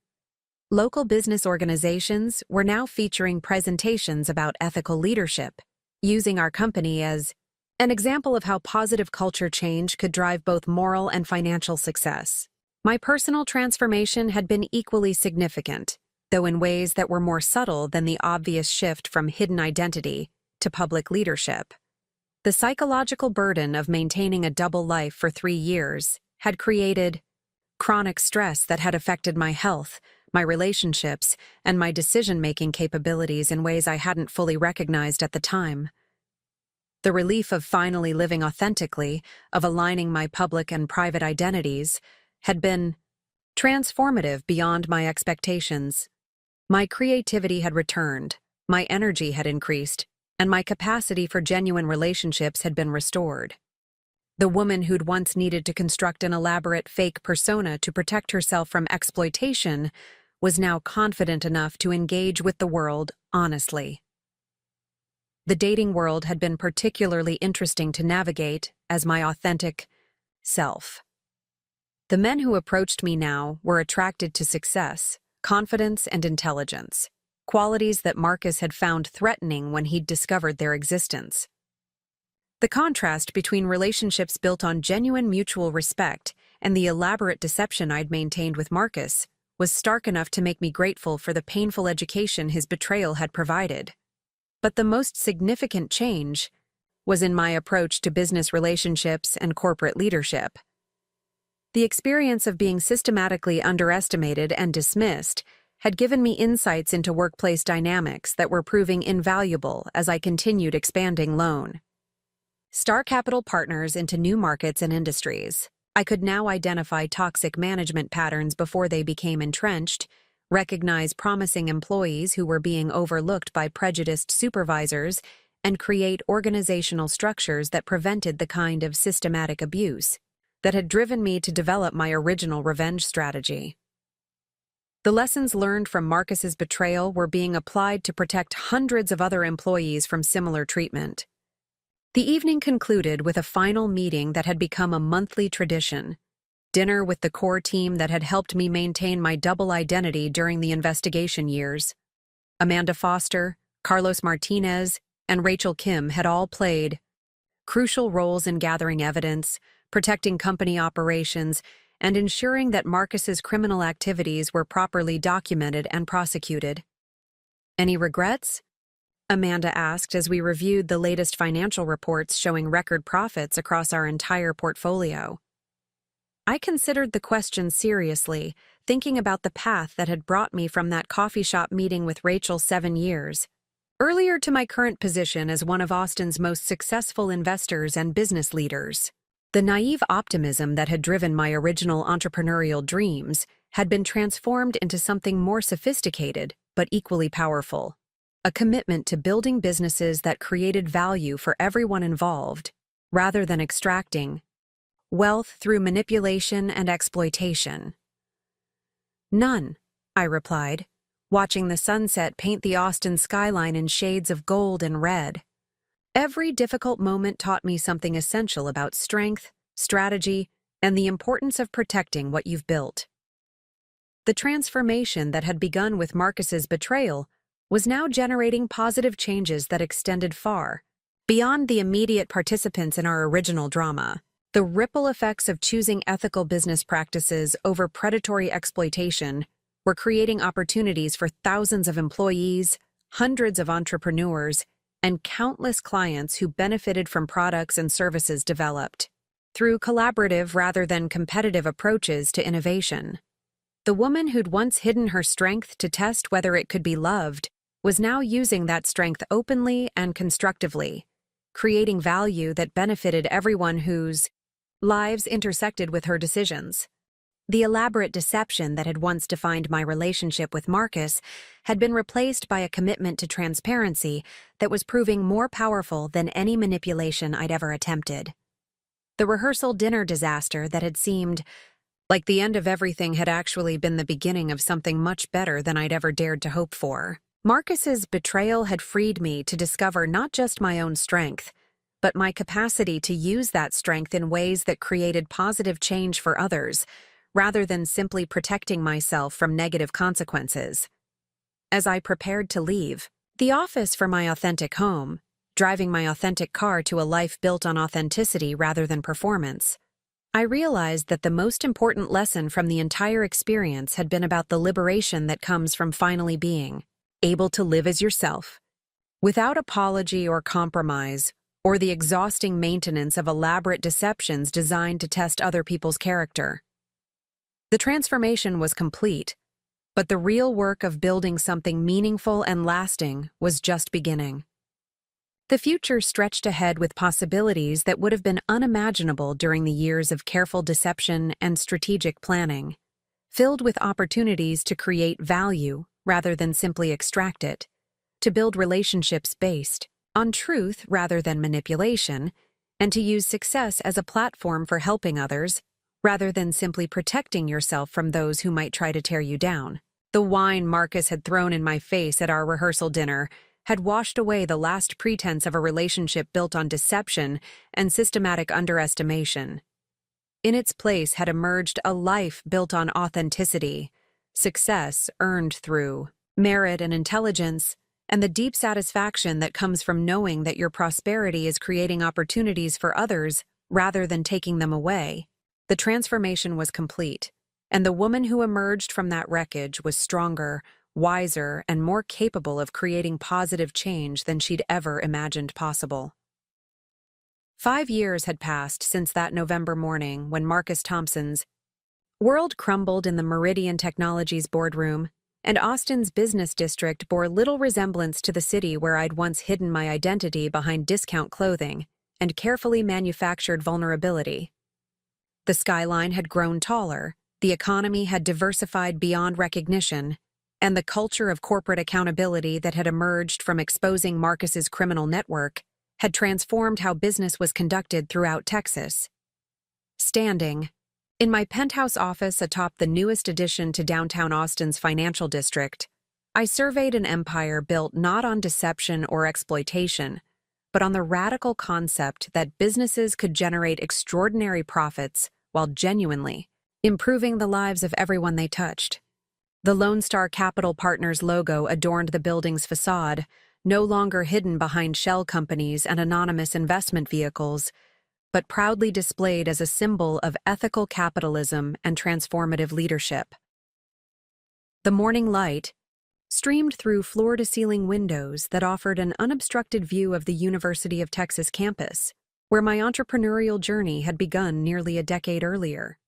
Local business organizations were now featuring presentations about ethical leadership, using our company as an example of how positive culture change could drive both moral and financial success. My personal transformation had been equally significant, though in ways that were more subtle than the obvious shift from hidden identity to public leadership. The psychological burden of maintaining a double life for 3 years had created chronic stress that had affected my health, my relationships, and my decision-making capabilities in ways I hadn't fully recognized at the time. The relief of finally living authentically, of aligning my public and private identities, had been transformative beyond my expectations. My creativity had returned, my energy had increased, and my capacity for genuine relationships had been restored. The woman who'd once needed to construct an elaborate fake persona to protect herself from exploitation was now confident enough to engage with the world honestly. The dating world had been particularly interesting to navigate as my authentic self. The men who approached me now were attracted to success, confidence, and intelligence, qualities that Marcus had found threatening when he'd discovered their existence. The contrast between relationships built on genuine mutual respect and the elaborate deception I'd maintained with Marcus was stark enough to make me grateful for the painful education his betrayal had provided. But the most significant change was in my approach to business relationships and corporate leadership. The experience of being systematically underestimated and dismissed had given me insights into workplace dynamics that were proving invaluable as I continued expanding Loan Star Capital Partners into new markets and industries. I could now identify toxic management patterns before they became entrenched, recognize promising employees who were being overlooked by prejudiced supervisors, and create organizational structures that prevented the kind of systematic abuse that had driven me to develop my original revenge strategy. The lessons learned from Marcus's betrayal were being applied to protect hundreds of other employees from similar treatment. The evening concluded with a final meeting that had become a monthly tradition. Dinner with the core team that had helped me maintain my double identity during the investigation years. Amanda Foster, Carlos Martinez, and Rachel Kim had all played crucial roles in gathering evidence, protecting company operations, and ensuring that Marcus's criminal activities were properly documented and prosecuted. Any regrets? Amanda asked as we reviewed the latest financial reports showing record profits across our entire portfolio. I considered the question seriously, thinking about the path that had brought me from that coffee shop meeting with Rachel 7 years earlier to my current position as one of Austin's most successful investors and business leaders. The naive optimism that had driven my original entrepreneurial dreams had been transformed into something more sophisticated but equally powerful. A commitment to building businesses that created value for everyone involved, rather than extracting wealth through manipulation and exploitation. None, I replied, watching the sunset paint the Austin skyline in shades of gold and red. Every difficult moment taught me something essential about strength, strategy, and the importance of protecting what you've built. The transformation that had begun with Marcus's betrayal was now generating positive changes that extended far beyond the immediate participants in our original drama. The ripple effects of choosing ethical business practices over predatory exploitation were creating opportunities for thousands of employees, hundreds of entrepreneurs, and countless clients who benefited from products and services developed through collaborative rather than competitive approaches to innovation. The woman who'd once hidden her strength to test whether it could be loved was now using that strength openly and constructively, creating value that benefited everyone whose lives intersected with her decisions. The elaborate deception that had once defined my relationship with Marcus had been replaced by a commitment to transparency that was proving more powerful than any manipulation I'd ever attempted. The rehearsal dinner disaster that had seemed like the end of everything had actually been the beginning of something much better than I'd ever dared to hope for. Marcus's betrayal had freed me to discover not just my own strength, but my capacity to use that strength in ways that created positive change for others, rather than simply protecting myself from negative consequences. As I prepared to leave the office for my authentic home, driving my authentic car to a life built on authenticity rather than performance, I realized that the most important lesson from the entire experience had been about the liberation that comes from finally being able to live as yourself, without apology or compromise, or the exhausting maintenance of elaborate deceptions designed to test other people's character. The transformation was complete, but the real work of building something meaningful and lasting was just beginning. The future stretched ahead with possibilities that would have been unimaginable during the years of careful deception and strategic planning, filled with opportunities to create value rather than simply extract it, to build relationships based on truth rather than manipulation, and to use success as a platform for helping others rather than simply protecting yourself from those who might try to tear you down. The wine Marcus had thrown in my face at our rehearsal dinner had washed away the last pretense of a relationship built on deception and systematic underestimation. In its place had emerged a life built on authenticity, success earned through merit and intelligence, and the deep satisfaction that comes from knowing that your prosperity is creating opportunities for others rather than taking them away. The transformation was complete, and the woman who emerged from that wreckage was stronger, wiser, and more capable of creating positive change than she'd ever imagined possible. 5 years had passed since that November morning when Marcus Thompson's world crumbled in the Meridian Technologies boardroom, and Austin's business district bore little resemblance to the city where I'd once hidden my identity behind discount clothing and carefully manufactured vulnerability. The skyline had grown taller, the economy had diversified beyond recognition, and the culture of corporate accountability that had emerged from exposing Marcus's criminal network had transformed how business was conducted throughout Texas. Standing in my penthouse office atop the newest addition to downtown Austin's financial district, I surveyed an empire built not on deception or exploitation, but on the radical concept that businesses could generate extraordinary profits while genuinely improving the lives of everyone they touched. The Lone Star Capital Partners logo adorned the building's facade, no longer hidden behind shell companies and anonymous investment vehicles, but proudly displayed as a symbol of ethical capitalism and transformative leadership. The morning light streamed through floor-to-ceiling windows that offered an unobstructed view of the University of Texas campus, where my entrepreneurial journey had begun nearly a decade earlier.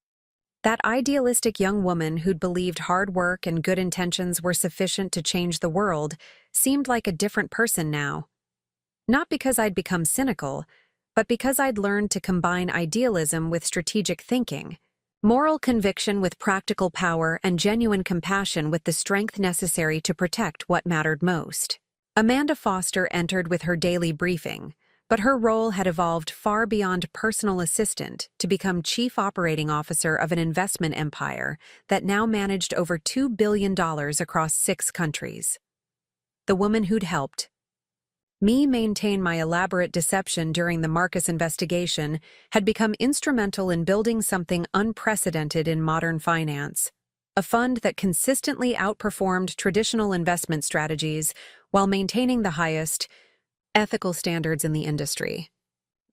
That idealistic young woman who'd believed hard work and good intentions were sufficient to change the world seemed like a different person now. Not because I'd become cynical, but because I'd learned to combine idealism with strategic thinking, moral conviction with practical power, and genuine compassion with the strength necessary to protect what mattered most. Amanda Foster entered with her daily briefing, but her role had evolved far beyond personal assistant to become chief operating officer of an investment empire that now managed over $2 billion across 6 countries. The woman who'd helped me maintain my elaborate deception during the Marcus investigation had become instrumental in building something unprecedented in modern finance, a fund that consistently outperformed traditional investment strategies while maintaining the highest ethical standards in the industry.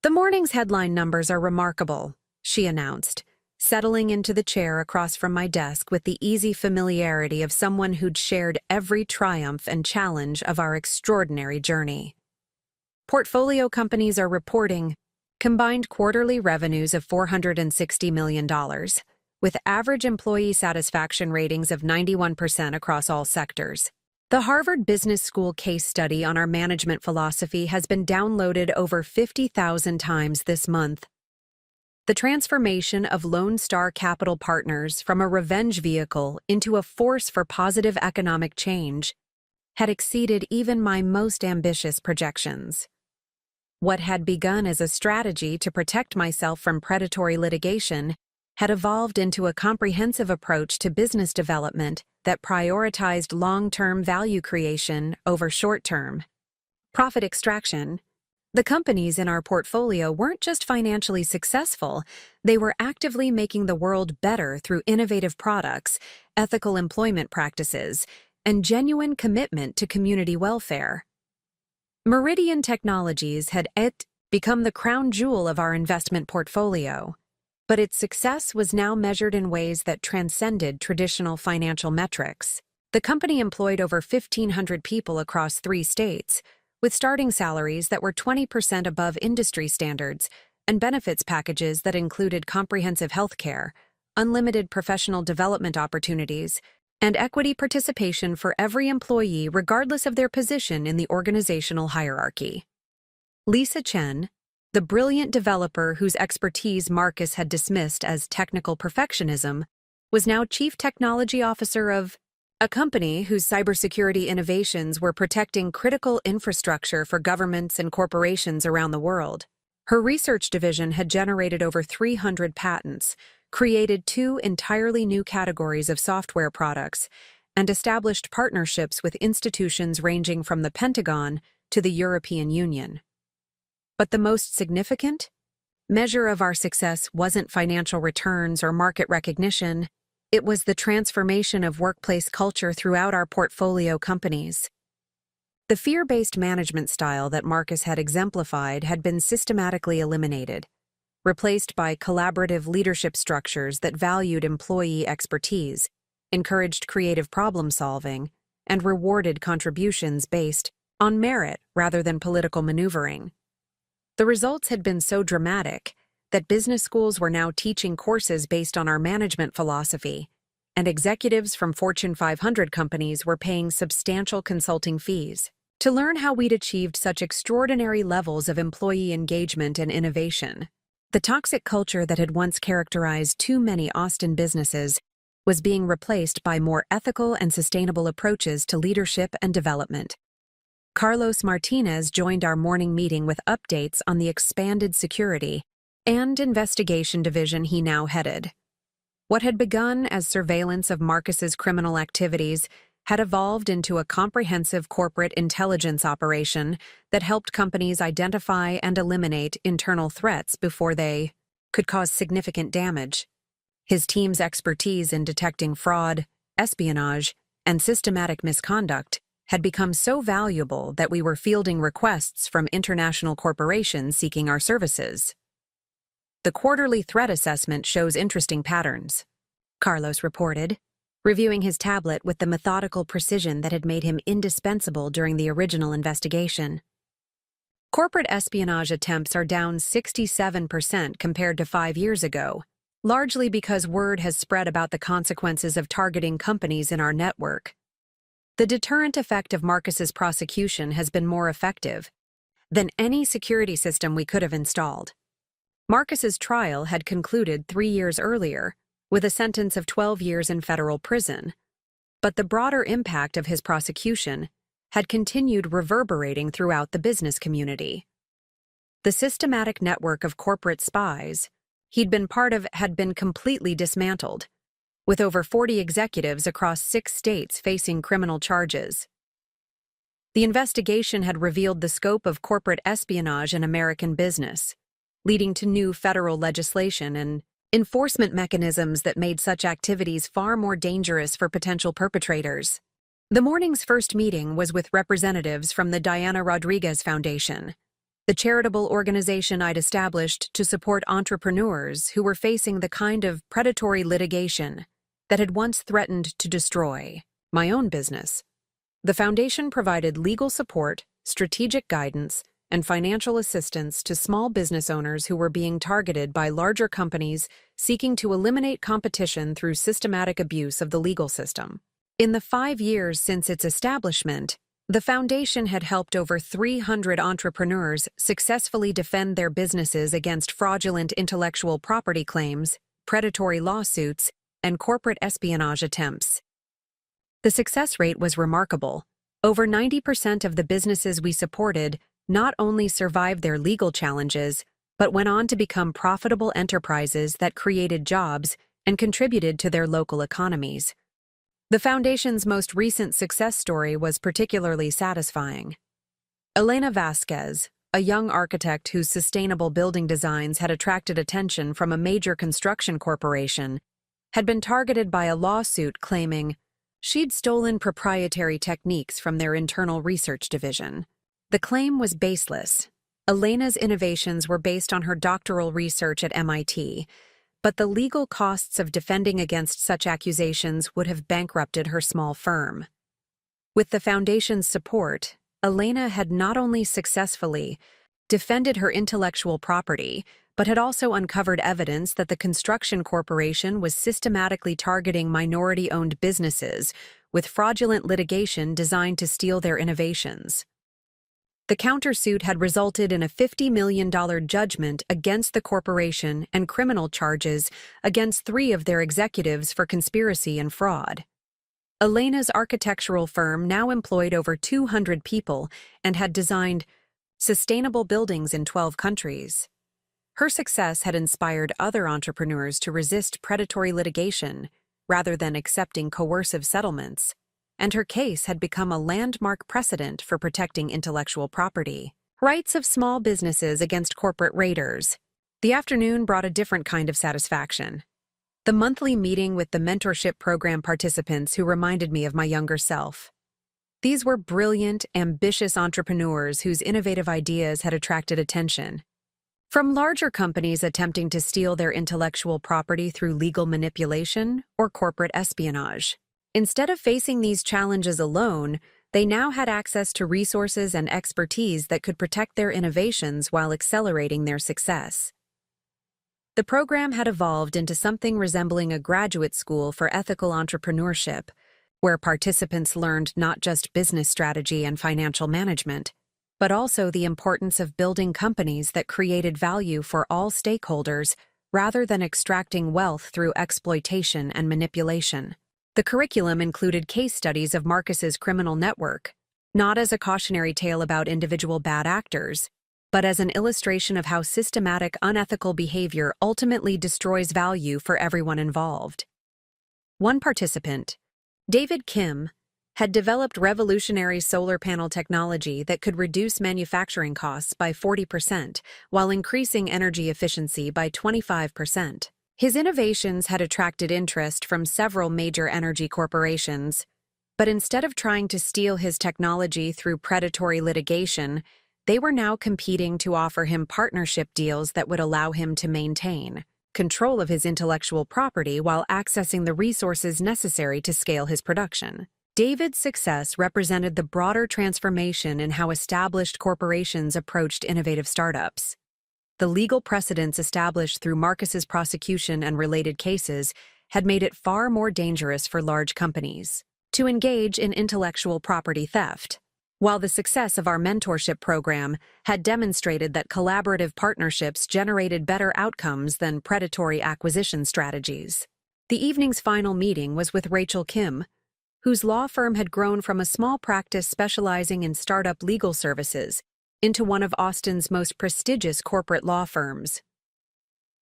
"The morning's headline numbers are remarkable," she announced, settling into the chair across from my desk with the easy familiarity of someone who'd shared every triumph and challenge of our extraordinary journey. "Portfolio companies are reporting combined quarterly revenues of $460 million, with average employee satisfaction ratings of 91% across all sectors. The Harvard Business School case study on our management philosophy has been downloaded over 50,000 times this month. The transformation of Lone Star Capital Partners from a revenge vehicle into a force for positive economic change had exceeded even my most ambitious projections. What had begun as a strategy to protect myself from predatory litigation had evolved into a comprehensive approach to business development that prioritized long-term value creation over short-term profit extraction. The companies in our portfolio weren't just financially successful, they were actively making the world better through innovative products, ethical employment practices, and genuine commitment to community welfare. Meridian Technologies had become the crown jewel of our investment portfolio, but its success was now measured in ways that transcended traditional financial metrics. The company employed over 1,500 people across 3 states, with starting salaries that were 20% above industry standards and benefits packages that included comprehensive health care, unlimited professional development opportunities, and equity participation for every employee regardless of their position in the organizational hierarchy. Lisa Chen, the brilliant developer whose expertise Marcus had dismissed as technical perfectionism, was now Chief Technology Officer of a company whose cybersecurity innovations were protecting critical infrastructure for governments and corporations around the world. Her research division had generated over 300 patents, created 2 entirely new categories of software products, and established partnerships with institutions ranging from the Pentagon to the European Union. But the most significant measure of our success wasn't financial returns or market recognition. It was the transformation of workplace culture throughout our portfolio companies. The fear-based management style that Marcus had exemplified had been systematically eliminated, replaced by collaborative leadership structures that valued employee expertise, encouraged creative problem-solving, and rewarded contributions based on merit rather than political maneuvering. The results had been so dramatic that business schools were now teaching courses based on our management philosophy, and executives from Fortune 500 companies were paying substantial consulting fees to learn how we'd achieved such extraordinary levels of employee engagement and innovation. The toxic culture that had once characterized too many Austin businesses was being replaced by more ethical and sustainable approaches to leadership and development. Carlos Martinez joined our morning meeting with updates on the expanded security and investigation division he now headed. What had begun as surveillance of Marcus's criminal activities had evolved into a comprehensive corporate intelligence operation that helped companies identify and eliminate internal threats before they could cause significant damage. His team's expertise in detecting fraud, espionage, and systematic misconduct had become so valuable that we were fielding requests from international corporations seeking our services. The quarterly threat assessment shows interesting patterns, Carlos reported, reviewing his tablet with the methodical precision that had made him indispensable during the original investigation. Corporate espionage attempts are down 67% compared to 5 years ago, largely because word has spread about the consequences of targeting companies in our network. The deterrent effect of Marcus's prosecution has been more effective than any security system we could have installed. Marcus's trial had concluded 3 years earlier, with a sentence of 12 years in federal prison, but the broader impact of his prosecution had continued reverberating throughout the business community. The systematic network of corporate spies he'd been part of had been completely dismantled, with over 40 executives across 6 states facing criminal charges. The investigation had revealed the scope of corporate espionage in American business, leading to new federal legislation and enforcement mechanisms that made such activities far more dangerous for potential perpetrators. The morning's first meeting was with representatives from the Diana Rodriguez Foundation, the charitable organization I'd established to support entrepreneurs who were facing the kind of predatory litigation that had once threatened to destroy my own business. The foundation provided legal support, strategic guidance, and financial assistance to small business owners who were being targeted by larger companies seeking to eliminate competition through systematic abuse of the legal system. In the 5 years since its establishment, the foundation had helped over 300 entrepreneurs successfully defend their businesses against fraudulent intellectual property claims, predatory lawsuits, and corporate espionage attempts. The success rate was remarkable. Over 90% of the businesses we supported not only survived their legal challenges, but went on to become profitable enterprises that created jobs and contributed to their local economies. The foundation's most recent success story was particularly satisfying. Elena Vasquez, a young architect whose sustainable building designs had attracted attention from a major construction corporation, had been targeted by a lawsuit claiming she'd stolen proprietary techniques from their internal research division. The claim was baseless. Elena's innovations were based on her doctoral research at MIT, but the legal costs of defending against such accusations would have bankrupted her small firm. With the foundation's support, Elena had not only successfully defended her intellectual property, but had also uncovered evidence that the construction corporation was systematically targeting minority-owned businesses with fraudulent litigation designed to steal their innovations. The countersuit had resulted in a $50 million judgment against the corporation and criminal charges against 3 of their executives for conspiracy and fraud. Elena's architectural firm now employed over 200 people and had designed sustainable buildings in 12 countries. Her success had inspired other entrepreneurs to resist predatory litigation rather than accepting coercive settlements, and her case had become a landmark precedent for protecting intellectual property rights of small businesses against corporate raiders. The afternoon brought a different kind of satisfaction. The monthly meeting with the mentorship program participants who reminded me of my younger self. These were brilliant, ambitious entrepreneurs whose innovative ideas had attracted attention. From larger companies attempting to steal their intellectual property through legal manipulation or corporate espionage. Instead of facing these challenges alone, they now had access to resources and expertise that could protect their innovations while accelerating their success. The program had evolved into something resembling a graduate school for ethical entrepreneurship, where participants learned not just business strategy and financial management, but also the importance of building companies that created value for all stakeholders rather than extracting wealth through exploitation and manipulation. The curriculum included case studies of Marcus's criminal network, not as a cautionary tale about individual bad actors, but as an illustration of how systematic, unethical behavior ultimately destroys value for everyone involved. One participant, David Kim, had developed revolutionary solar panel technology that could reduce manufacturing costs by 40% while increasing energy efficiency by 25%. His innovations had attracted interest from several major energy corporations, But instead of trying to steal his technology through predatory litigation, they were now competing to offer him partnership deals that would allow him to maintain control of his intellectual property while accessing the resources necessary to scale his production. David's success represented the broader transformation in how established corporations approached innovative startups. The legal precedents established through Marcus's prosecution and related cases had made it far more dangerous for large companies to engage in intellectual property theft. While the success of our mentorship program had demonstrated that collaborative partnerships generated better outcomes than predatory acquisition strategies. The evening's final meeting was with Rachel Kim, whose law firm had grown from a small practice specializing in startup legal services into one of Austin's most prestigious corporate law firms.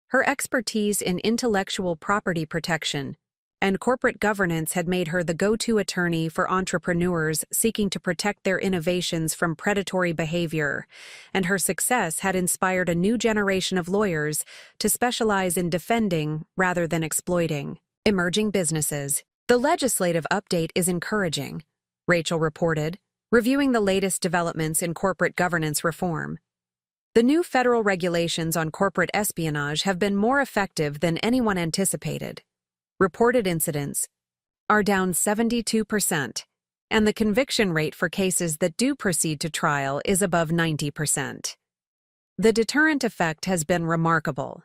Her expertise in intellectual property protection and corporate governance had made her the go-to attorney for entrepreneurs seeking to protect their innovations from predatory behavior, and her success had inspired a new generation of lawyers to specialize in defending rather than exploiting emerging businesses. The legislative update is encouraging, Rachel reported, reviewing the latest developments in corporate governance reform. The new federal regulations on corporate espionage have been more effective than anyone anticipated. Reported incidents are down 72%, and the conviction rate for cases that do proceed to trial is above 90%. The deterrent effect has been remarkable.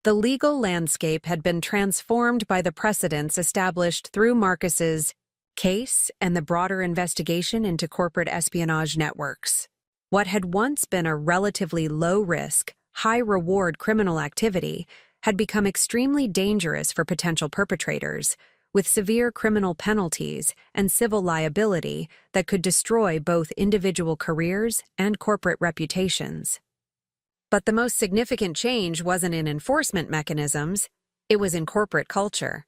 The legal landscape had been transformed by the precedents established through Marcus's case and the broader investigation into corporate espionage networks. What had once been a relatively low-risk, high-reward criminal activity had become extremely dangerous for potential perpetrators, with severe criminal penalties and civil liability that could destroy both individual careers and corporate reputations. But the most significant change wasn't in enforcement mechanisms, it was in corporate culture.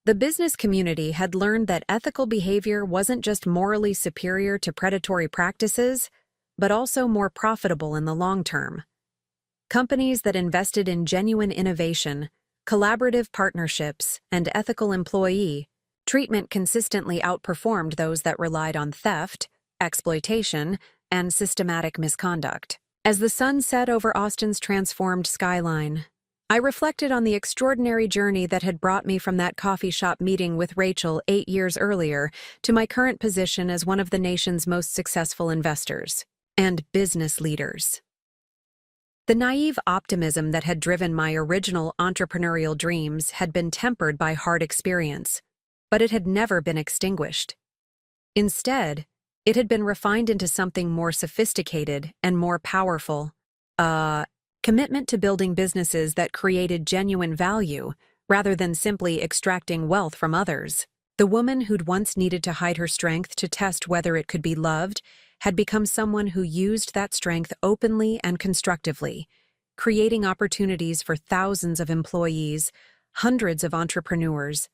The business community had learned that ethical behavior wasn't just morally superior to predatory practices, but also more profitable in the long term. Companies that invested in genuine innovation, collaborative partnerships, and ethical employee treatment consistently outperformed those that relied on theft, exploitation, and systematic misconduct. As the sun set over Austin's transformed skyline, I reflected on the extraordinary journey that had brought me from that coffee shop meeting with Rachel 8 years earlier to my current position as one of the nation's most successful investors and business leaders. The naive optimism that had driven my original entrepreneurial dreams had been tempered by hard experience, but it had never been extinguished. Instead, it had been refined into something more sophisticated and more powerful, a commitment to building businesses that created genuine value rather than simply extracting wealth from others. The woman who'd once needed to hide her strength to test whether it could be loved had become someone who used that strength openly and constructively, creating opportunities for thousands of employees, hundreds of entrepreneurs,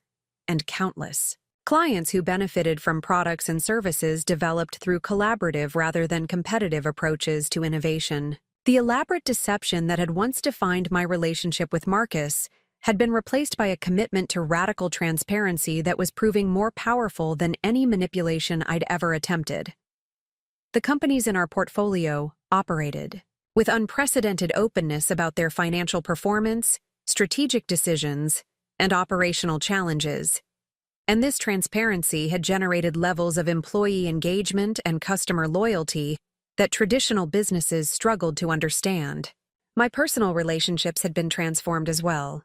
and countless clients who benefited from products and services developed through collaborative rather than competitive approaches to innovation. The elaborate deception that had once defined my relationship with Marcus had been replaced by a commitment to radical transparency that was proving more powerful than any manipulation I'd ever attempted. The companies in our portfolio operated with unprecedented openness about their financial performance, strategic decisions, and operational challenges. And this transparency had generated levels of employee engagement and customer loyalty that traditional businesses struggled to understand. My personal relationships had been transformed as well.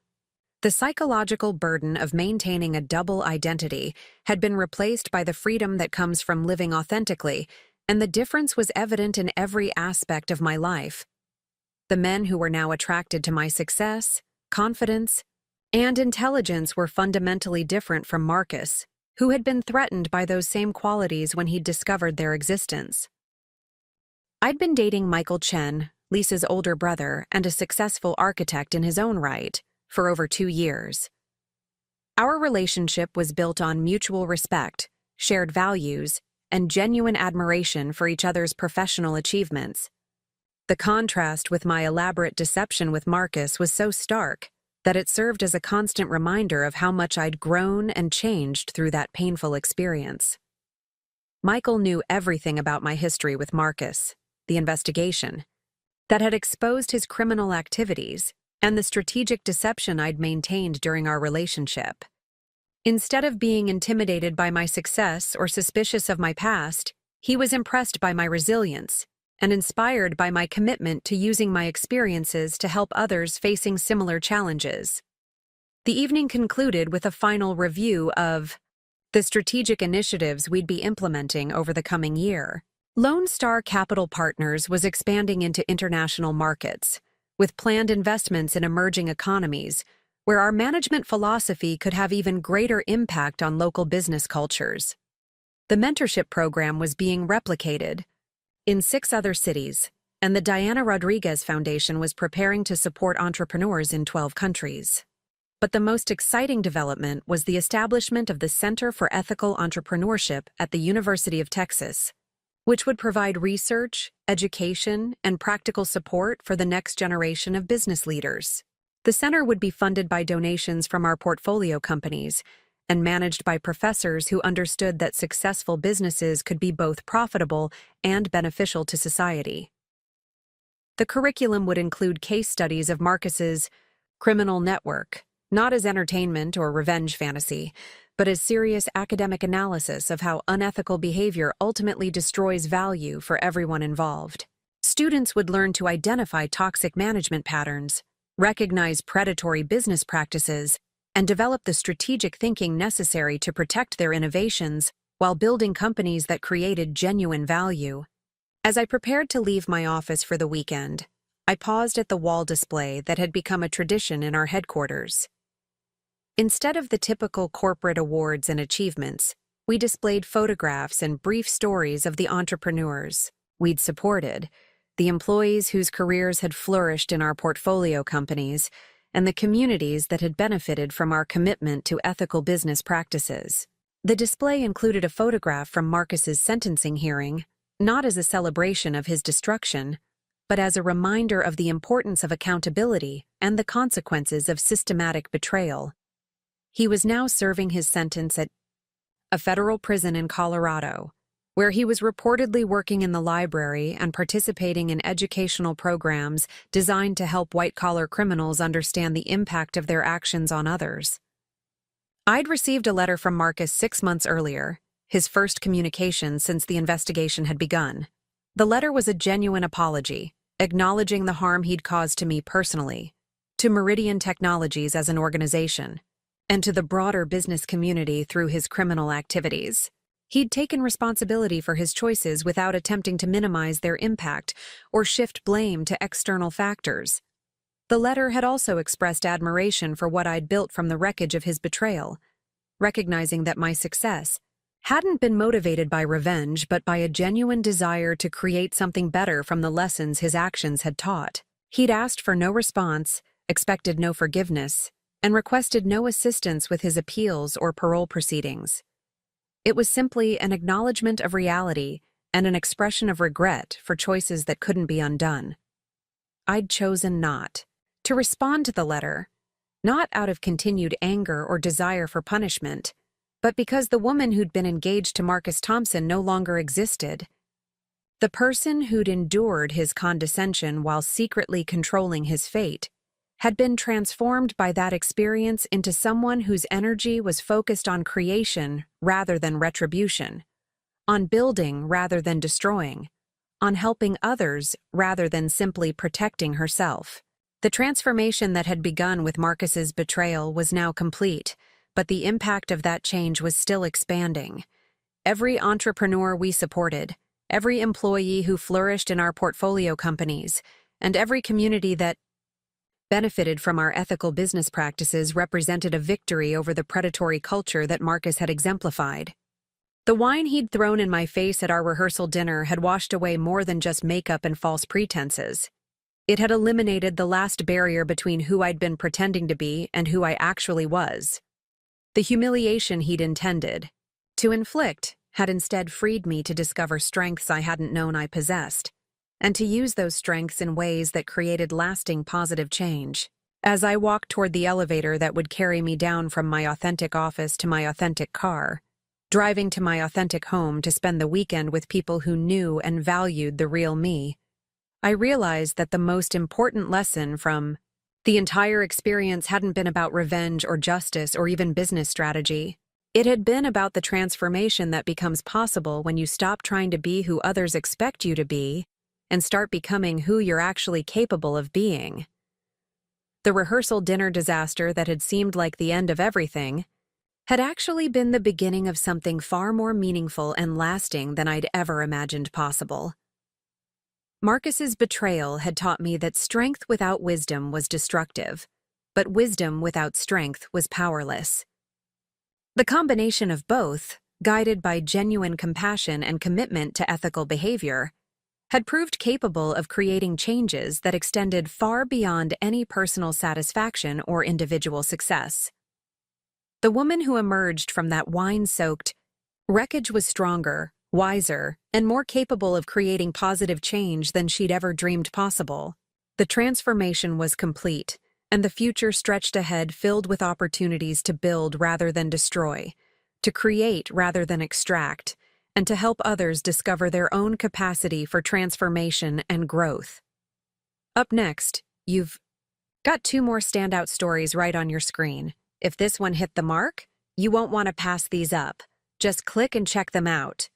The psychological burden of maintaining a double identity had been replaced by the freedom that comes from living authentically, and the difference was evident in every aspect of my life. The men who were now attracted to my success, confidence, and intelligence were fundamentally different from Marcus, who had been threatened by those same qualities when he'd discovered their existence. I'd been dating Michael Chen, Lisa's older brother and a successful architect in his own right, for over 2 years. Our relationship was built on mutual respect, shared values, and genuine admiration for each other's professional achievements. The contrast with my elaborate deception with Marcus was so stark that it served as a constant reminder of how much I'd grown and changed through that painful experience. Michael knew everything about my history with Marcus, the investigation, that had exposed his criminal activities, and the strategic deception I'd maintained during our relationship. Instead of being intimidated by my success or suspicious of my past, he was impressed by my resilience and inspired by my commitment to using my experiences to help others facing similar challenges. The evening concluded with a final review of the strategic initiatives we'd be implementing over the coming year. Lone Star Capital Partners was expanding into international markets, with planned investments in emerging economies, where our management philosophy could have even greater impact on local business cultures. The mentorship program was being replicated in 6 other cities, and the Diana Rodriguez Foundation was preparing to support entrepreneurs in 12 countries. But the most exciting development was the establishment of the Center for Ethical Entrepreneurship at the University of Texas, which would provide research, education, and practical support for the next generation of business leaders. The center would be funded by donations from our portfolio companies and managed by professors who understood that successful businesses could be both profitable and beneficial to society. The curriculum would include case studies of Marcus's criminal network, not as entertainment or revenge fantasy, but as serious academic analysis of how unethical behavior ultimately destroys value for everyone involved. Students would learn to identify toxic management patterns, recognize predatory business practices, and develop the strategic thinking necessary to protect their innovations while building companies that created genuine value. As I prepared to leave my office for the weekend, I paused at the wall display that had become a tradition in our headquarters. Instead of the typical corporate awards and achievements, we displayed photographs and brief stories of the entrepreneurs we'd supported, the employees whose careers had flourished in our portfolio companies, and the communities that had benefited from our commitment to ethical business practices. The display included a photograph from Marcus's sentencing hearing, not as a celebration of his destruction, but as a reminder of the importance of accountability and the consequences of systematic betrayal. He was now serving his sentence at a federal prison in Colorado, where he was reportedly working in the library and participating in educational programs designed to help white-collar criminals understand the impact of their actions on others. I'd received a letter from Marcus 6 months earlier, his first communication since the investigation had begun. The letter was a genuine apology, acknowledging the harm he'd caused to me personally, to Meridian Technologies as an organization, and to the broader business community through his criminal activities. He'd taken responsibility for his choices without attempting to minimize their impact or shift blame to external factors. The letter had also expressed admiration for what I'd built from the wreckage of his betrayal, recognizing that my success hadn't been motivated by revenge but by a genuine desire to create something better from the lessons his actions had taught. He'd asked for no response, expected no forgiveness, and requested no assistance with his appeals or parole proceedings. It was simply an acknowledgement of reality and an expression of regret for choices that couldn't be undone. I'd chosen not to respond to the letter, not out of continued anger or desire for punishment, but because the woman who'd been engaged to Marcus Thompson no longer existed. The person who'd endured his condescension while secretly controlling his fate had been transformed by that experience into someone whose energy was focused on creation rather than retribution, on building rather than destroying, on helping others rather than simply protecting herself. The transformation that had begun with Marcus's betrayal was now complete, but the impact of that change was still expanding. Every entrepreneur we supported, every employee who flourished in our portfolio companies, and every community that benefited from our ethical business practices represented a victory over the predatory culture that Marcus had exemplified. The wine he'd thrown in my face at our rehearsal dinner had washed away more than just makeup and false pretenses. It had eliminated the last barrier between who I'd been pretending to be and who I actually was. The humiliation he'd intended to inflict had instead freed me to discover strengths I hadn't known I possessed, and to use those strengths in ways that created lasting positive change. As I walked toward the elevator that would carry me down from my authentic office to my authentic car, driving to my authentic home to spend the weekend with people who knew and valued the real me, I realized that the most important lesson from the entire experience hadn't been about revenge or justice or even business strategy. It had been about the transformation that becomes possible when you stop trying to be who others expect you to be and start becoming who you're actually capable of being. The rehearsal dinner disaster that had seemed like the end of everything had actually been the beginning of something far more meaningful and lasting than I'd ever imagined possible. Marcus's betrayal had taught me that strength without wisdom was destructive, but wisdom without strength was powerless. The combination of both, guided by genuine compassion and commitment to ethical behavior, had proved capable of creating changes that extended far beyond any personal satisfaction or individual success. The woman who emerged from that wine-soaked wreckage was stronger, wiser, and more capable of creating positive change than she'd ever dreamed possible. The transformation was complete, and the future stretched ahead filled with opportunities to build rather than destroy, to create rather than extract, and to help others discover their own capacity for transformation and growth. Up next, you've got 2 more standout stories right on your screen. If this one hit the mark, you won't want to pass these up. Just click and check them out.